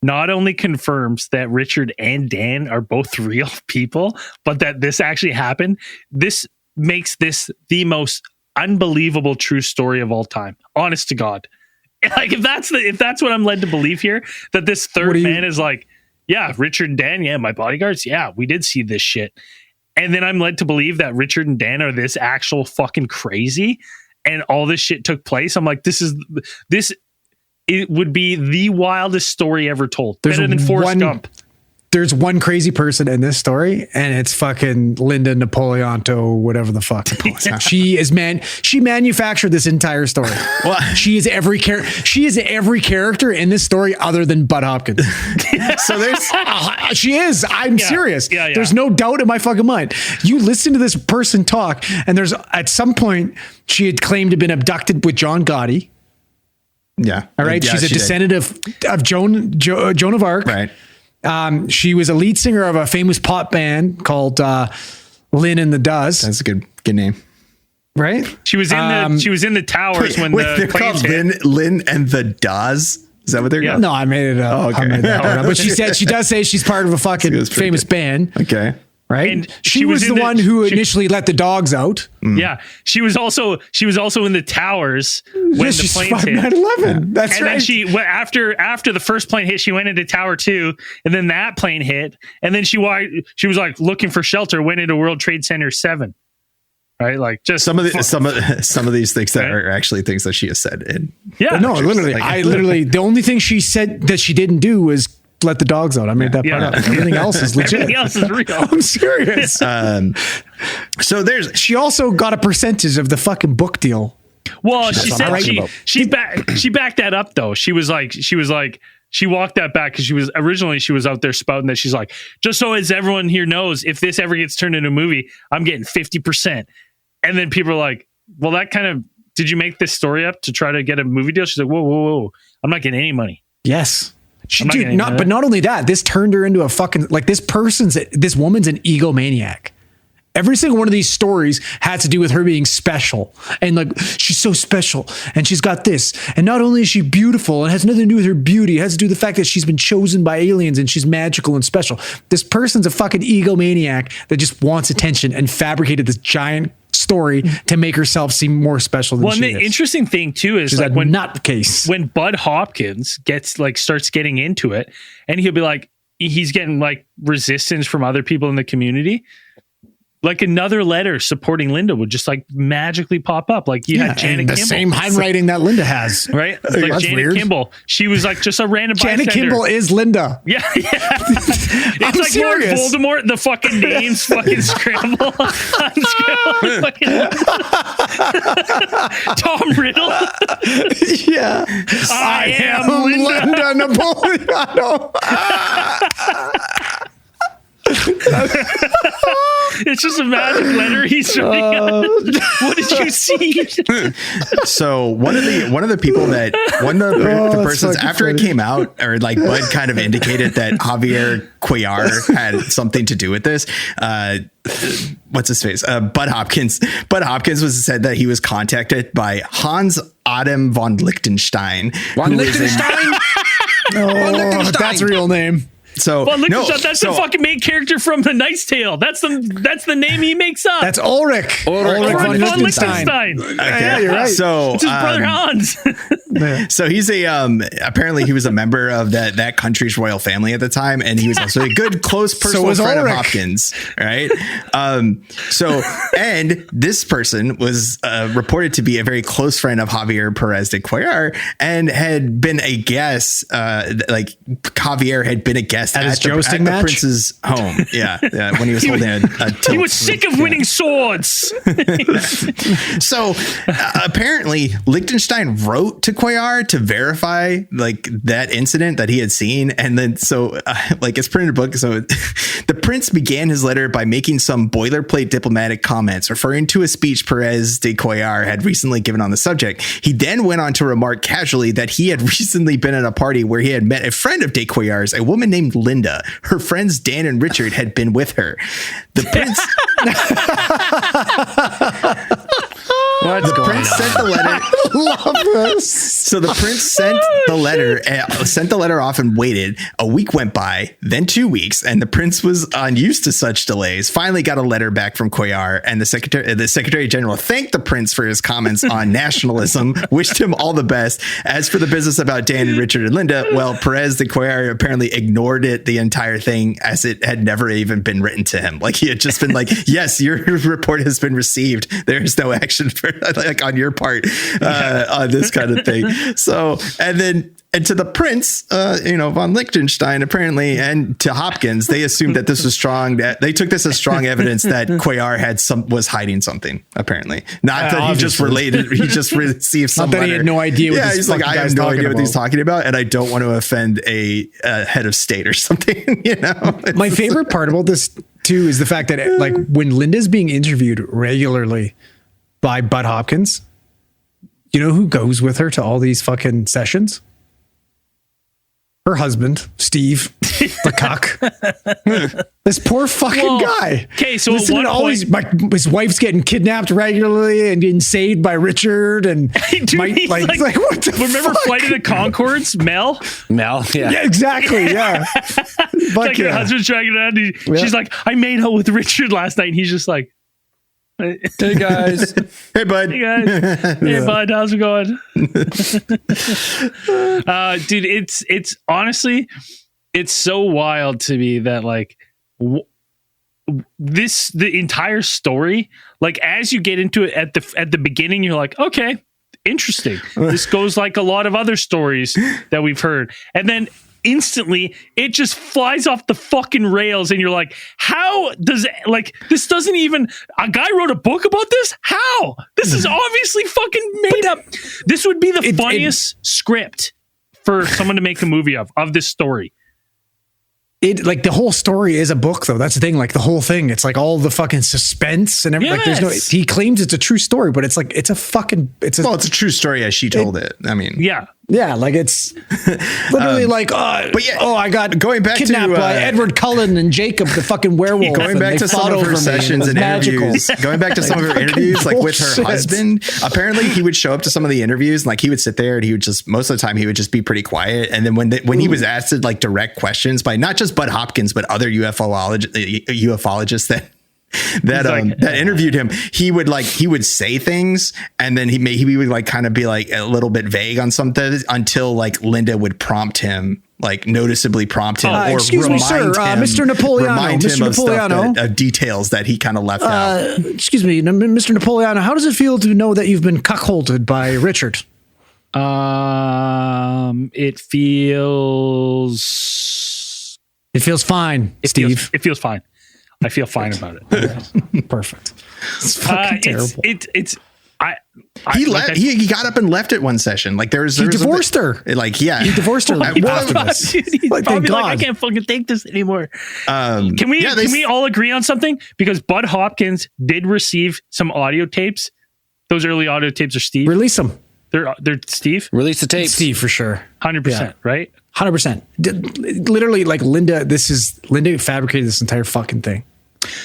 not only confirms that Richard and Dan are both real people, but that this actually happened. This makes this the most unbelievable true story of all time. Honest to God. Like if that's what I'm led to believe here, that this third man is like, yeah, Richard and Dan, yeah, my bodyguards, yeah, we did see this shit. And then I'm led to believe that Richard and Dan are this actual fucking crazy. And all this shit took place. I'm like, this it would be the wildest story ever told. Better than Forrest Gump. There's one crazy person in this story, and it's fucking Linda Napolitano, whatever the fuck. She manufactured this entire story. Well, she is every character in this story other than Bud Hopkins. So she is. I'm serious. Yeah. There's no doubt in my fucking mind. You listen to this person talk, and there's at some point she had claimed to have been abducted with John Gotti. Yeah. All right. Yeah, she's a descendant of Joan of Arc. Right. She was a lead singer of a famous pop band called Lynn and the Does. That's a good name, right? She was in the towers when the planes hit. Lynn and the Does. Is that what they're called? No, I made it up. Oh, okay. I made that one up. But she does say she's part of a fucking famous band. Okay. Right. And she was the one who initially let the dogs out. Yeah. She was also in the towers when the planes hit. 9/11. That's right. And then she went after the first plane hit, she went into Tower 2, and then that plane hit, and then she was like looking for shelter, went into World Trade Center 7. Right? Like just some of these things that are actually things that she has said in. Yeah. No, literally the only thing she said that she didn't do was let the dogs out. I made that part up. Everything else is legit. Everything else is real. I'm serious. So she also got a percentage of the fucking book deal. Well, she said she backed that up though. She was like she walked that back because she was out there spouting that she's like, just so as everyone here knows, if this ever gets turned into a movie, I'm getting 50%. And then people are like, well, that kind of, did you make this story up to try to get a movie deal? She's like, whoa. I'm not getting any money. Yes. But not only that, this turned her into a fucking, like this woman's an egomaniac. Every single one of these stories had to do with her being special and like, she's so special and she's got this. And not only is she beautiful, it has nothing to do with her beauty. It has to do with the fact that she's been chosen by aliens and she's magical and special. This person's a fucking egomaniac that just wants attention and fabricated this giant story to make herself seem more special than she is. The interesting thing too is like when Bud Hopkins starts getting into it, and he'll be like, he's getting like resistance from other people in the community. Like another letter supporting Linda would just like magically pop up. Like you had Janet Kimball. The same handwriting that Linda has. Right? Like Janet weird. Kimball. She was like just a random Janet bystander. Kimball is Linda. Yeah. It's like serious. Lord Voldemort, the fucking names fucking scramble. Tom Riddle. Yeah. I am Linda Napolitano. It's just a magic letter he's showing up. What did you see? So one of the persons after it came out, or like Bud kind of indicated that Javier Cuellar had something to do with this. What's his face? Bud Hopkins. Bud Hopkins said that he was contacted by Hans Adam von Lichtenstein. That's a real name. So that's the fucking main character from The Knight's Tale. That's the name he makes up. That's Ulrich von Lichtenstein. Okay. Yeah, you're right. So it's his brother Hans. So he's apparently he was a member of that country's royal family at the time, and he was also a good close personal friend of Hopkins. Right. And this person was reported to be a very close friend of Javier Perez de Cuellar, and had been a guest. Like Javier had been a guest at the prince's home. Yeah, when he was holding a tilt. He was sick of winning swords. So apparently Liechtenstein wrote to Cuellar to verify like that incident that he had seen, and then it's printed book. So the prince began his letter by making some boilerplate diplomatic comments referring to a speech Perez de Cuellar had recently given on the subject. He then went on to remark casually that he had recently been at a party where he had met a friend of de Cuellar's, a woman named Linda. Her friends Dan and Richard had been with her. The prince sent the letter. I love this. So the prince sent the letter off and waited. A week went by, then 2 weeks, and the prince was unused to such delays. Finally got a letter back from Cuellar, and the Secretary General thanked the prince for his comments on nationalism, wished him all the best. As for the business about Dan and Richard and Linda, well, Perez de Cuellar apparently ignored the entire thing, as it had never even been written to him. Like he had just been like, yes, your report has been received. There's no action for like on your part on this kind of thing. So, and then And to the prince, von Liechtenstein, apparently, and to Hopkins, they assumed that this was strong. That they took this as strong evidence that Cuellar was hiding something. Apparently, not that he just received some. Not that he had no idea. Yeah, he's like, I have no idea what he's talking about, and I don't want to offend a head of state or something. My favorite part about this too is the fact that like when Linda's being interviewed regularly by But Hopkins, you know who goes with her to all these fucking sessions? Her husband, Steve, the cuck. This poor fucking guy. Okay, so his wife's getting kidnapped regularly and getting saved by Richard. And dude, like, what the remember fuck? Flight of the Conchords, Mel? Yeah, exactly. Yeah. Like her husband's dragging around. She's like, I made out with Richard last night. And he's just like, hey guys. Hey bud. Hey guys. Hey bud, how's it going? Dude, it's honestly, it's so wild to me that like the entire story, like as you get into it at the beginning, you're like, okay, interesting. This goes like a lot of other stories that we've heard. And then instantly it just flies off the fucking rails and you're like, how does this doesn't even a guy wrote a book about this? How? This is obviously fucking made up. This would be the funniest script for someone to make a movie of this story. It like the whole story is a book though. That's the thing. Like the whole thing, it's like all the fucking suspense and everything. Yes. Like he claims it's a true story, but it's like it's a true story as she told it. I mean, yeah, like it's literally like, I got going back kidnapped by Edward Cullen and Jacob, the fucking werewolf. Going back to some of her sessions and interviews, going back to some of her interviews, like with her husband, apparently he would show up to some of the interviews and like he would sit there and he would just, most of the time he would just be pretty quiet. And then when he was asked like direct questions by not just But Hopkins, but other ufologists that interviewed him, he would say things and then he would like kind of be like a little bit vague on something until like Linda would prompt him, like noticeably prompt him or excuse remind me, sir, him, Mr. Napolitano, remind him Mr. of Napolitano. stuff of details that he kind of left out. Excuse me, Mr. Napolitano, how does it feel to know that you've been cuckolded by Richard? It feels fine, Steve. It feels fine. I feel fine about it. Perfect. It's fucking terrible. He got up and left at one session. Like he divorced her. Like, yeah, he divorced her. He's probably like, I can't fucking take this anymore. Can we all agree on something? Because But Hopkins did receive some audio tapes. Those early audio tapes are Steve. Release them. They're Steve. Release the tapes. Steve for sure. 100%, right? 100%. Literally, like Linda fabricated this entire fucking thing.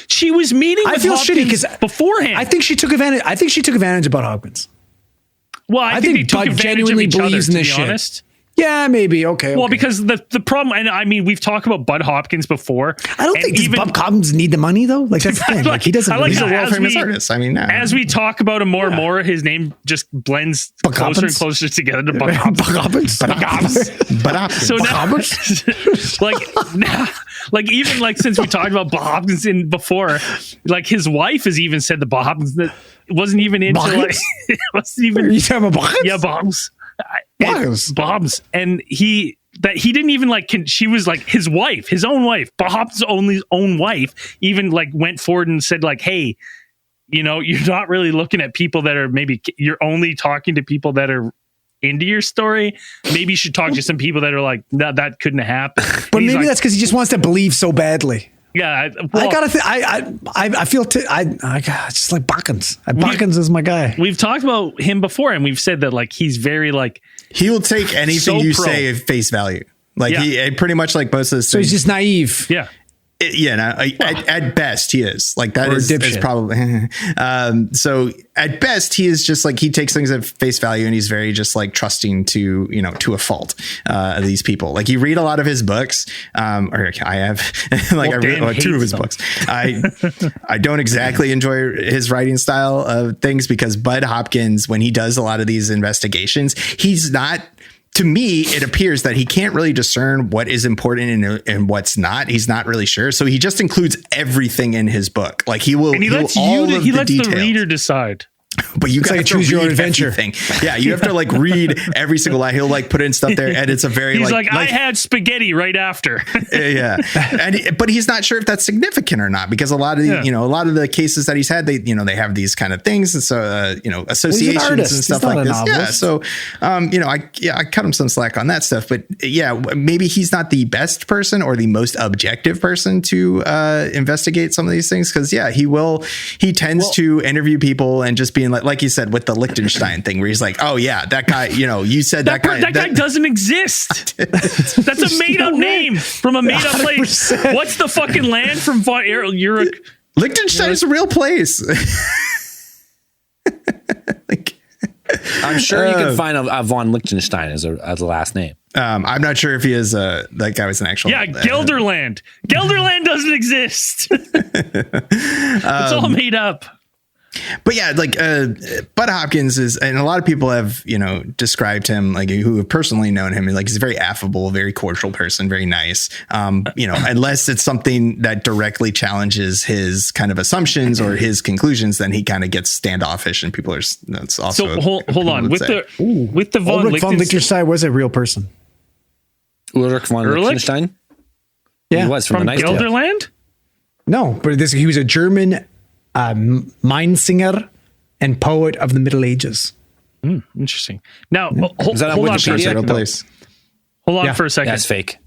She was meeting with Hopkins beforehand. I think she took advantage of Bud Hopkins. Well, I think they took advantage genuinely of each believes other, in this to be shit. honest. Yeah, maybe. Okay. Well, because the problem, and I mean, we've talked about Bud Hopkins before. I don't think Bud Hopkins need the money though. Like that's the thing. Like he doesn't. He's a world famous artist. I mean, as we talk about him more and more, his name just blends closer and closer together to Bud Hopkins. So now, like even like since we talked about Bud Hopkins before, like his wife has even said the Bud Hopkins that wasn't even into like it wasn't even. Are you talking about Bobs? Yeah, Bob's, and he didn't even like. She was like his wife, his own wife, Bob's own wife. Even like went forward and said like, "Hey, you're not really looking at people that are you're only talking to people that are into your story. Maybe you should talk to some people that are like, no, that couldn't happen." But maybe that's because he just wants to believe so badly. Yeah, I gotta. I feel. I just like Bachens. Bachens is my guy. We've talked about him before, and we've said that like he's very like he will take anything you say at face value. Like he pretty much like most of the. So he's just naive. Yeah. At best he is like that is probably so at best he is just like he takes things at face value and he's very just like trusting to a fault of these people. Like you read a lot of his books or I have like I read two of his books. I don't exactly enjoy his writing style of things because Bud Hopkins, when he does a lot of these investigations, he's not. To me, it appears that he can't really discern what is important and what's not. He's not really sure. So he just includes everything in his book. Like he will. And he lets the reader decide. but you got to choose your own adventure thing. Yeah, you have to like read every single line. He'll like put in stuff there, and it's a very he's like I had spaghetti right after. Yeah, but he's not sure if that's significant or not, because a lot of the, a lot of the cases that he's had, they they have these kind of things, and so associations and stuff like this. Yeah, so I cut him some slack on that stuff, but yeah, maybe he's not the best person or the most objective person to investigate some of these things, because he tends to interview people and just being like you said with the Liechtenstein thing, where he's like, oh yeah, that guy, you said that guy doesn't exist. That's a made up name from a made up place. What's the fucking land from Europe? Liechtenstein is a real place. I'm sure you can find a von Liechtenstein as a last name. I'm not sure if he is that guy was an actual. Yeah, Gelderland. Gelderland doesn't exist. It's all made up. But yeah, like Bud Hopkins is, and a lot of people have described him, like who have personally known him, like he's a very affable, very cordial person, very nice. Unless it's something that directly challenges his kind of assumptions or his conclusions, then he kind of gets standoffish, and people are. That's also so. Hold on with the von Liechtenstein was a real person. Ulrich von Liechtenstein. Yeah, he was from the Gelderland. No, but he was a German Mindsinger and poet of the Middle Ages. Interesting. Now, hold on for a second. Hold on for a second. That's fake.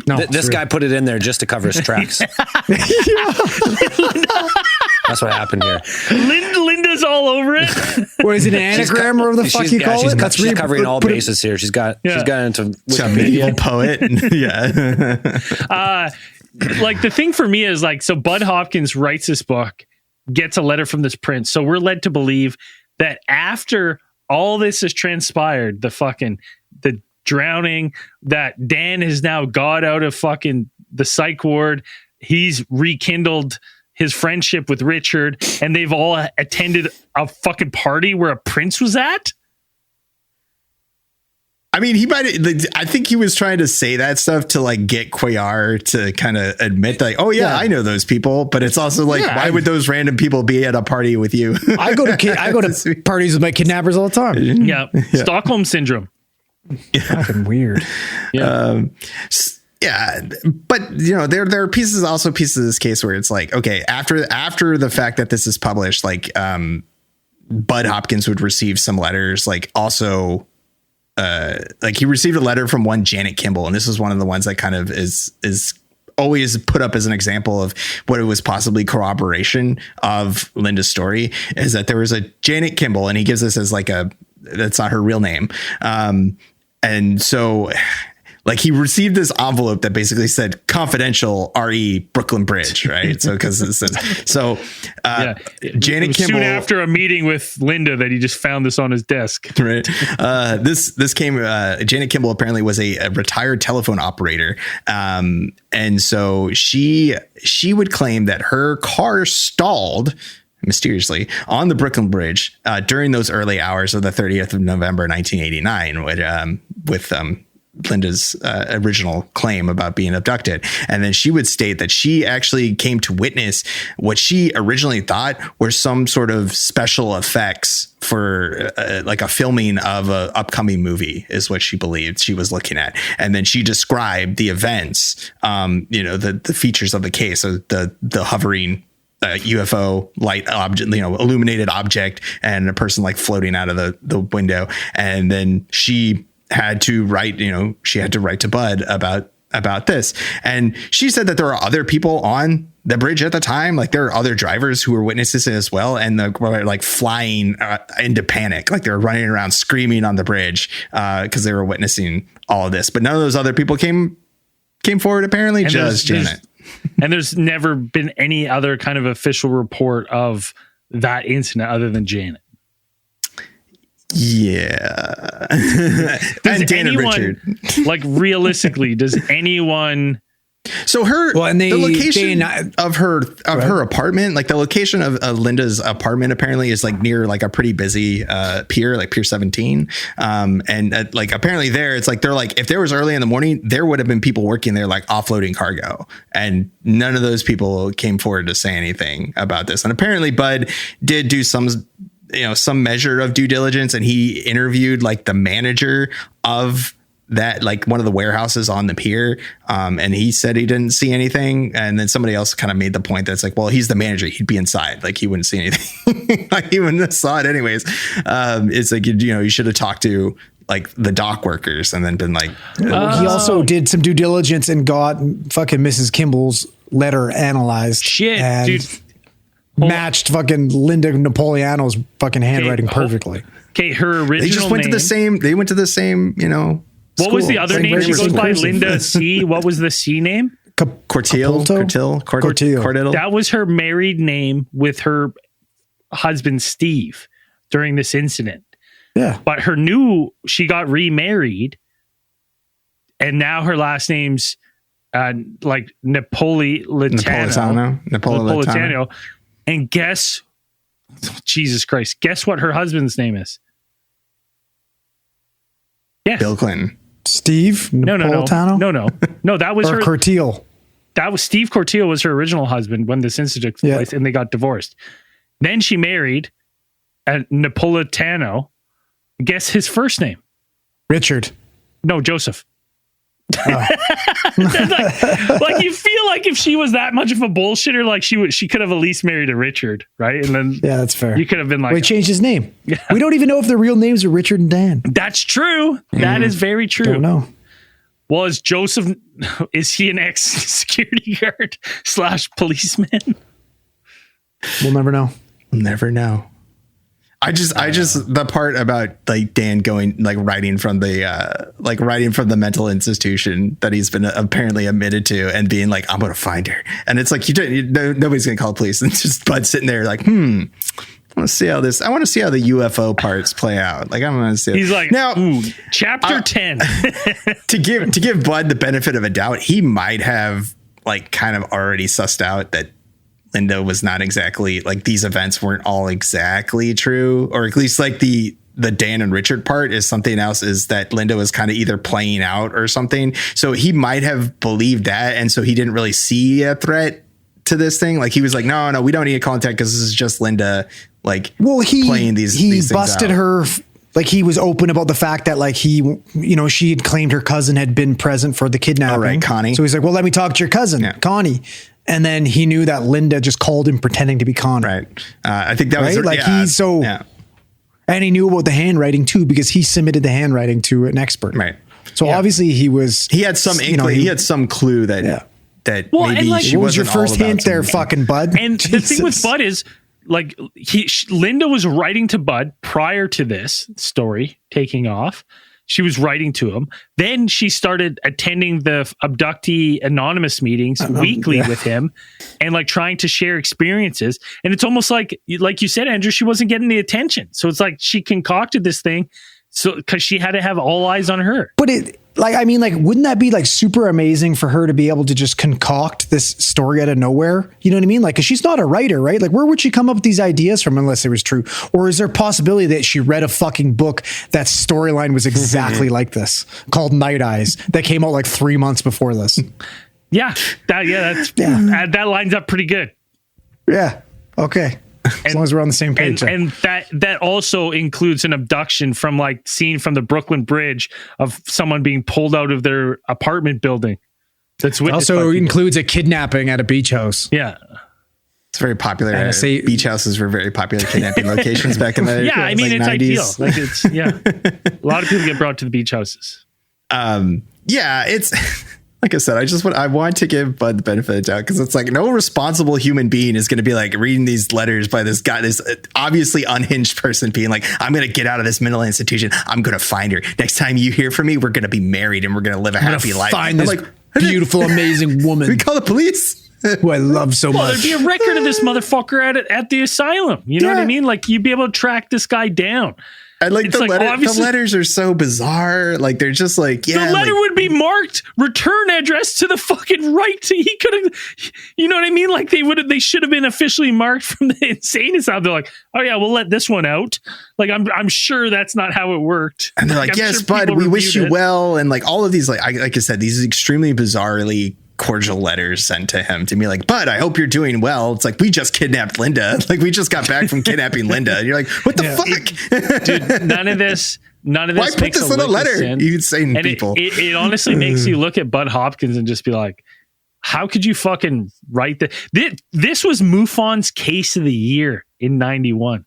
No, this guy put it in there just to cover his tracks. That's what happened here. Linda's all over it. What is it, an anagram or the fuck you call it? She's covering all bases here. She's got into Wikipedia poet. Yeah. Like the thing for me is like, so Bud Hopkins writes this book, gets a letter from this prince. So we're led to believe that after all this has transpired, the drowning, that Dan has now got out of fucking the psych ward. He's rekindled his friendship with Richard, and they've all attended a fucking party where a prince was at. I mean, I think he was trying to say that stuff to like get Cuellar to kind of admit that, oh yeah, I know those people, but it's also like, why would those random people be at a party with you? I go to parties with my kidnappers all the time. Yeah. Stockholm syndrome. Fucking weird. Yeah. But there are pieces of this case where it's like, okay, after the fact that this is published, like Bud Hopkins would receive some letters, like also. Like he received a letter from one Janet Kimball, and this is one of the ones that kind of is always put up as an example of what it was possibly corroboration of Linda's story, is that there was a Janet Kimball, and he gives this as like that's not her real name. And so like he received this envelope that basically said confidential RE Brooklyn Bridge, right? So because Janet Kimball, soon after a meeting with Linda, that he just found this on his desk, right? This came. Janet Kimball apparently was a retired telephone operator, and so she would claim that her car stalled mysteriously on the Brooklyn Bridge during those early hours of the 30th of November 1989, with Linda's original claim about being abducted. And then she would state that she actually came to witness what she originally thought were some sort of special effects for like a filming of a upcoming movie, is what she believed she was looking at. And then she described the events, the features of the case, so the hovering UFO light object, illuminated object, and a person like floating out of the window. And then she had to write to Bud about this. And she said that there are other people on the bridge at the time. Like there are other drivers who were witnesses as well. And they were like flying into panic. Like they were running around screaming on the bridge because they were witnessing all of this. But none of those other people came forward, apparently, and just Janet. And there's never been any other kind of official report of that incident other than Janet. Yeah. Does anyone, like realistically, does anyone? So the location of her apartment, like the location of Linda's apartment apparently is like near like a pretty busy pier, like Pier 17. And like apparently there, it's like, they're like, if there was early in the morning, there would have been people working there like offloading cargo. And none of those people came forward to say anything about this. And apparently Bud did do some some measure of due diligence, and he interviewed like the manager of that, like one of the warehouses on the pier. And he said he didn't see anything. And then somebody else kind of made the point that's like, well, he's the manager. He'd be inside. Like he wouldn't see anything. Like he wouldn't have saw it anyways. It's like, you should have talked to like the dock workers and then been like, he also did some due diligence and got fucking Mrs. Kimball's letter analyzed. Shit, and dude. Matched fucking Linda Napolitano's fucking handwriting perfectly. Okay, her original they just went name, to the same. They went to the same. What was the other name she goes by? Linda C. What was the C name? Cortiel. That was her married name with her husband Steve during this incident. Yeah, but she got remarried, and now her last name's like Napolitano. And guess what her husband's name is? Yes. Bill Clinton. Steve Napolitano? No, that was her. Cortiel. That was Steve Cortiel was her original husband when this incident took place, and they got divorced. Then she married a Napolitano. Guess his first name? Richard. No, Joseph. Oh. like you feel like if she was that much of a bullshitter, like she could have at least married a Richard, right? And then that's fair. You could have been like, he changed his name. Yeah. We don't even know if their real names are Richard and Dan. That's true. That is very true. Don't know. Well, is he an ex-security guard / policeman? We'll never know. I just the part about like Dan going writing from the mental institution that he's been apparently admitted to and being like, I'm going to find her. And it's like, nobody's going to call the police. And it's just Bud sitting there like, I want to see how the UFO parts play out. Like, I'm going to see. He's like, now, chapter 10 to give Bud the benefit of a doubt. He might have like kind of already sussed out that Linda was not exactly like these events weren't all exactly true, or at least like the Dan and Richard part is something else, is that Linda was kind of either playing out or something. So he might have believed that. And so he didn't really see a threat to this thing. Like he was like, no, we don't need a contact because this is just Linda. Like, playing these. He busted her. Like he was open about the fact that like she had claimed her cousin had been present for the kidnapping. All right, Connie. So he's like, well, let me talk to your cousin, Connie. And then he knew that Linda just called him pretending to be Connie. Right. I think that was like and he knew about the handwriting too, because he submitted the handwriting to an expert. Right. So obviously he had some inkling, he had some clue that maybe she was your first hint there, fucking Bud. And the thing with Bud is like Linda was writing to Bud prior to this story taking off. She was writing to him. Then she started attending the abductee anonymous meetings weekly with him and like trying to share experiences. And it's almost like you said, Andrew, she wasn't getting the attention. So it's like she concocted this thing because she had to have all eyes on her. But wouldn't that be like super amazing for her to be able to just concoct this story out of nowhere? You know what I mean? Like, cause she's not a writer, right? Like, where would she come up with these ideas from unless it was true? Or is there a possibility that she read a fucking book that storyline was exactly like this, called Night Eyes, that came out like 3 months before this? That lines up pretty good. Yeah. Okay. As long as we're on the same page. And that also includes an abduction from like scene from the Brooklyn Bridge of someone being pulled out of their apartment building. That's also includes a kidnapping at a beach house. Yeah. It's very popular. Beach houses were very popular kidnapping locations back in the it's 90s. ideal. Like it's a lot of people get brought to the beach houses. It's like I said, I want to give Bud the benefit of the doubt, because it's like no responsible human being is going to be like reading these letters by this guy, this obviously unhinged person being like, I'm going to get out of this mental institution. I'm going to find her. Next time you hear from me, we're going to be married and we're going to live a happy life. Find this beautiful, amazing woman. We call the police. Who I love so much. There'd be a record of this motherfucker at the asylum. You know what I mean? Like you'd be able to track this guy down. And like the letters are so bizarre. Like they're just like, the letter would be marked return address to the fucking right. He could have, you know what I mean? Like they should have been officially marked from the insane asylum. They're like, oh yeah, we'll let this one out. Like I'm sure that's not how it worked. And they're like, yes, Bud, we wish you well. And like all of these, like I said, these extremely bizarrely cordial letters sent to him to be like, "But I hope you're doing well." It's like, we just kidnapped Linda. Like, we just got back from kidnapping Linda. And you're like, what the fuck? Dude, none of this Why put makes this in a letter? sense. You insane And people. It honestly makes you look at Bud Hopkins and just be like, how could you fucking write that? This was MUFON's case of the year in 91.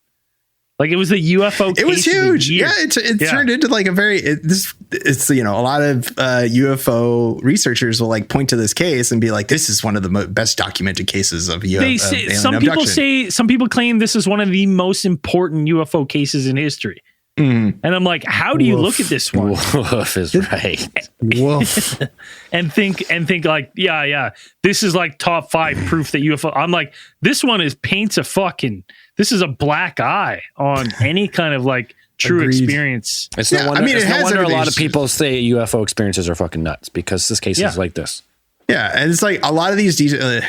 Like, it was the UFO case. It was huge. Yeah, it Yeah. turned into like it's a lot of UFO researchers will like point to this case and be like, this is one of the best documented cases of UFO. Some people claim this is one of the most important UFO cases in history. And I'm like, how do you look at this one? Woof is right. Woof. and think like, yeah, this is like top 5 proof that UFO. I'm like, this one paints this is a black eye on any kind of like true experience. It's no wonder, no wonder a lot of people say UFO experiences are fucking nuts, because this case is like this. Yeah, and it's like a lot of these details,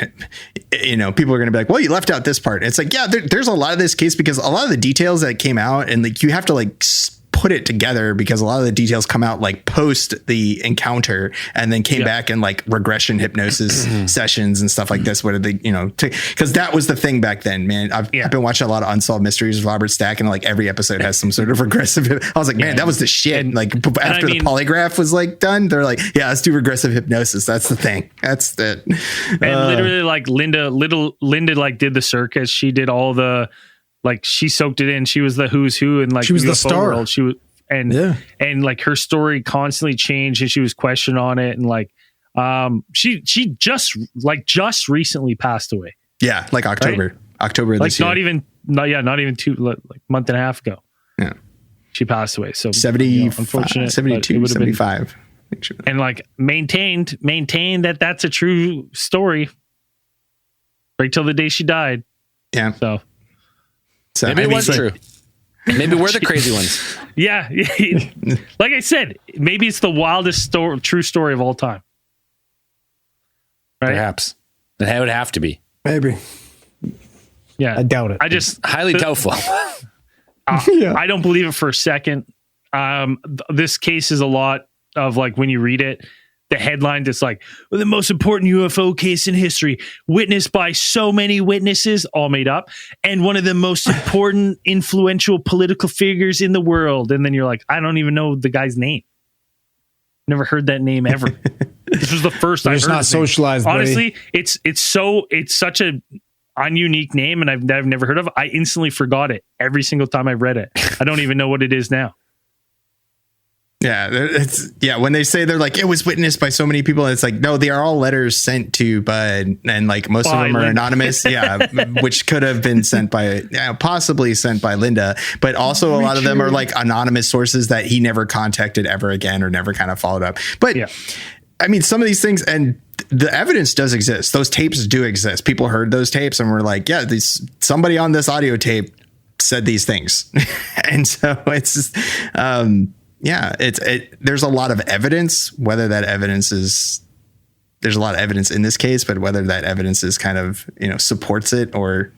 people are going to be like, well, you left out this part. It's like, yeah, there's a lot of this case because a lot of the details that came out, and like you have to like put it together because a lot of the details come out like post the encounter and then came back in like regression hypnosis sessions and stuff like this. What did they, because that was the thing back then, man. I've been watching a lot of Unsolved Mysteries with Robert Stack, and like every episode has some sort of regressive. I was like, man, that was the shit. And like after the polygraph was like done, they're like, yeah, let's do regressive hypnosis. That's the thing. That's it. And literally, like Linda like did the circus. She did all the. Like, she soaked it in. She was the who's who, and like she was UFO the star. World. She was, and like her story constantly changed, and she was questioned on it, and like, she just recently passed away. Yeah, like October like this year. not even month and a half ago. Yeah, she passed away. So 70, unfortunate, 72, 75. And like maintained that that's a true story right till the day she died. Yeah. So maybe it was true. Maybe we're the crazy ones. Yeah. Like I said, maybe it's the wildest true story of all time. Right? Perhaps. It would have to be. Maybe. Yeah. I doubt it. I just highly doubtful. I don't believe it for a second. This case is a lot of like, when you read it, the headline that's like, the most important UFO case in history, witnessed by so many witnesses, all made up, and one of the most important influential political figures in the world. And then you're like, I don't even know the guy's name. Never heard that name ever. This was the first I heard. It's not socialized. Honestly, buddy. it's such a ununique name, and I've never heard of it. I instantly forgot it every single time I read it. I don't even know what it is now. Yeah, when they say they're like, it was witnessed by so many people, it's like, no, they are all letters sent to Bud, and like most of them are anonymous. Yeah, which could have been sent by, possibly sent by Linda, but also a lot of them are like anonymous sources that he never contacted ever again or never kind of followed up. But I mean, some of these things, and the evidence does exist. Those tapes do exist. People heard those tapes and were like, yeah, somebody on this audio tape said these things. And so it's just, there's a lot of evidence, whether that evidence there's a lot of evidence in this case, but whether that evidence is kind of, supports it or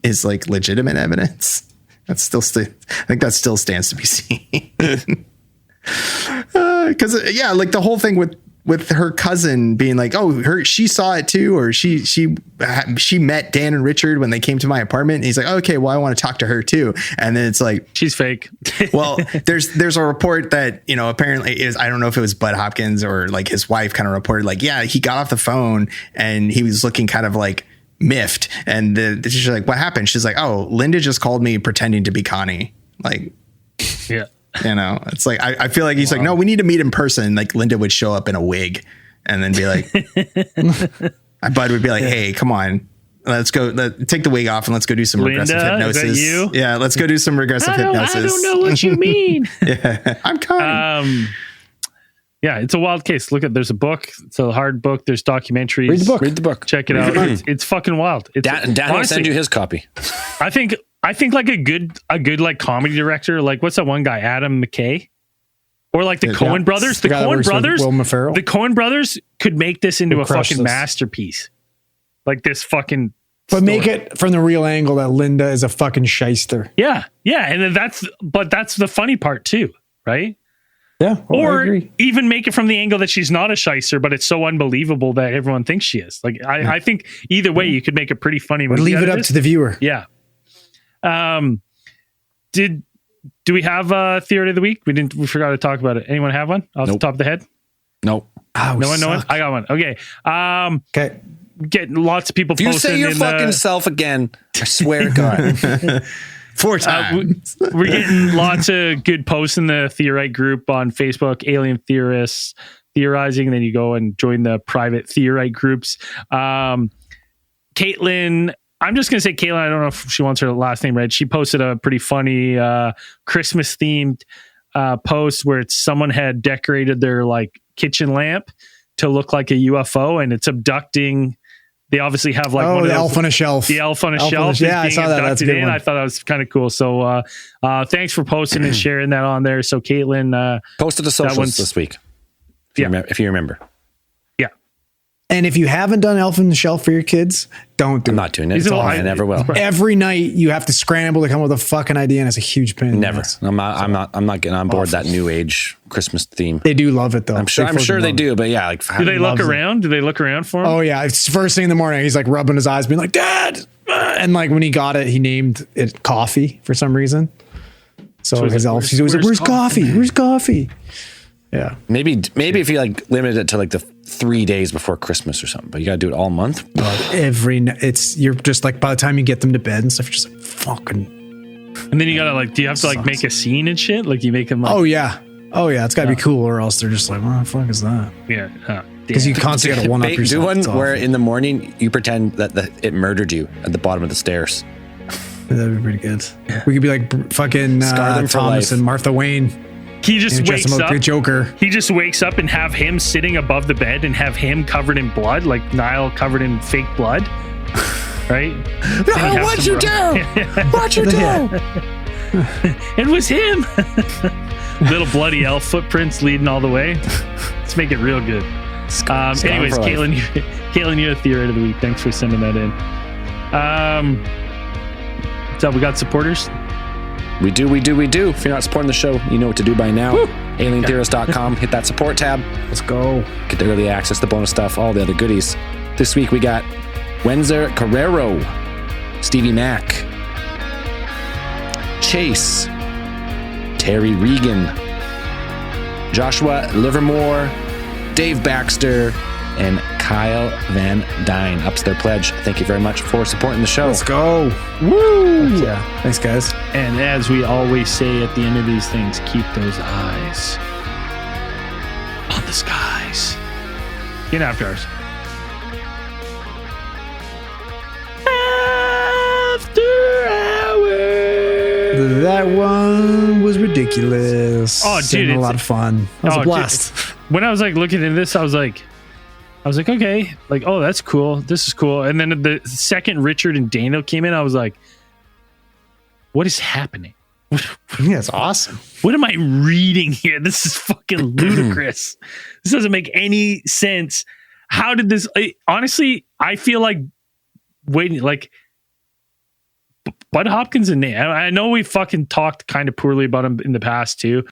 is like legitimate evidence, I think that still stands to be seen. Cause like the whole thing with her cousin being like, she saw it too, or she met Dan and Richard when they came to my apartment. And he's like, okay, well, I want to talk to her too. And then it's like, she's fake. Well, there's a report that, apparently I don't know if it was Bud Hopkins or like his wife kind of reported like, yeah, he got off the phone and he was looking kind of like miffed. And she's like, what happened? She's like, oh, Linda just called me pretending to be Connie. Like, yeah. It's like, I feel like he's like, no, we need to meet in person. Like Linda would show up in a wig and then be like, Bud would be like, hey, come on, let's go, take the wig off and let's go do some regressive hypnosis. Is that you? Yeah. Let's go do some regressive hypnosis. I don't know what you mean. Yeah. I'm Connie. Yeah, it's a wild case. There's a book. It's a hard book. There's documentaries. Read the book. Check it out. It's fucking wild. Dan will send you his copy. I think like a good like comedy director, like what's that one guy, Adam McKay, or like the Coen brothers. The Coen brothers could make this into a fucking masterpiece. Like this fucking. But make it from the real angle that Linda is a fucking shyster. Yeah, and then that's the funny part too, right? Yeah. Or even make it from the angle that she's not a shyster, but it's so unbelievable that everyone thinks she is. Like, I think either way, you could make a pretty funny movie. Leave it up to the viewer. Yeah. Do we have a theory of the week? We forgot to talk about it. Anyone have one off the top of the head? Nope. Oh, no one? I got one. Okay. Okay. Getting lots of people posting. You say your fucking self again. I swear to God. 4 times. We're getting lots of good posts in the Theorite group on Facebook, Alien Theorists theorizing. Then you go and join the private Theorite groups. Caitlin, I'm just going to say Caitlin, I don't know if she wants her last name read. She posted a pretty funny Christmas themed post where someone had decorated their like kitchen lamp to look like a UFO, and it's abducting. They obviously have like one of the those, elf on a shelf. The elf on a shelf. Yeah, I saw that. That's a good one. I thought that was kind of cool. So thanks for posting and sharing that on there. So Caitlin posted the socials this week. If you remember. Yeah. And if you haven't done elf on the shelf for your kids, don't do it. I'm not doing it. I never will. Every night you have to scramble to come up with a fucking idea, and it's a huge pain. Never. I'm not getting on board that new age Christmas theme. They do love it though. I'm sure they do, but yeah, like do they look around? Do they look around for him? Oh yeah, it's first thing in the morning. He's like rubbing his eyes, being like, "Dad!" And like when he got it, he named it Coffee for some reason. So his elf, he's always like, "Where's coffee? Where's coffee?" Yeah. Maybe if you like limit it to like the 3 days before Christmas or something, but you got to do it all month. You're just like, by the time you get them to bed and stuff, you're just like fucking. And then you got to like, do you have to like make a scene and shit? Like you make them like. Oh yeah. It's gotta be cool, or else they're just like, what the fuck is that? Yeah. Because you constantly gotta one up yourself. Do one where in the morning you pretend that it murdered you at the bottom of the stairs. That'd be pretty good. We could be like fucking Thomas and Martha Wayne. He just wakes up. The Joker. He just wakes up and have him sitting above the bed and have him covered in blood, like Niall covered in fake blood. Right? No, what'd you do? What'd you do? It was him. Little bloody elf footprints leading all the way. Let's make it real good. Anyways, Caitlin, you're a theory of the week. Thanks for sending that in. So we got supporters. We do. If you're not supporting the show, you know what to do by now. AlienTheorist.com. Hit that support tab. Let's go. Get the early access, the bonus stuff, all the other goodies. This week we got Wenzer Carrero, Stevie Mack, Chase, Terry Regan, Joshua Livermore, Dave Baxter, and Kyle Van Dyne. Up to their pledge. Thank you very much for supporting the show. Let's go. Woo! Yeah. Thanks, guys. And as we always say at the end of these things, keep those eyes on the skies. Get after ours. After hours. That one was ridiculous. Oh, dude, a lot of fun. It was a blast. Dude, when I was like looking at this, I was like, okay, like, oh, that's cool. This is cool. And then the second Richard and Daniel came in, I was like, what is happening? Yeah, it's awesome. What am I reading here? This is fucking ludicrous. This doesn't make any sense. How did this? Honestly, I feel like waiting, like Bud Hopkins and Nate. I know we fucking talked kind of poorly about him in the past too.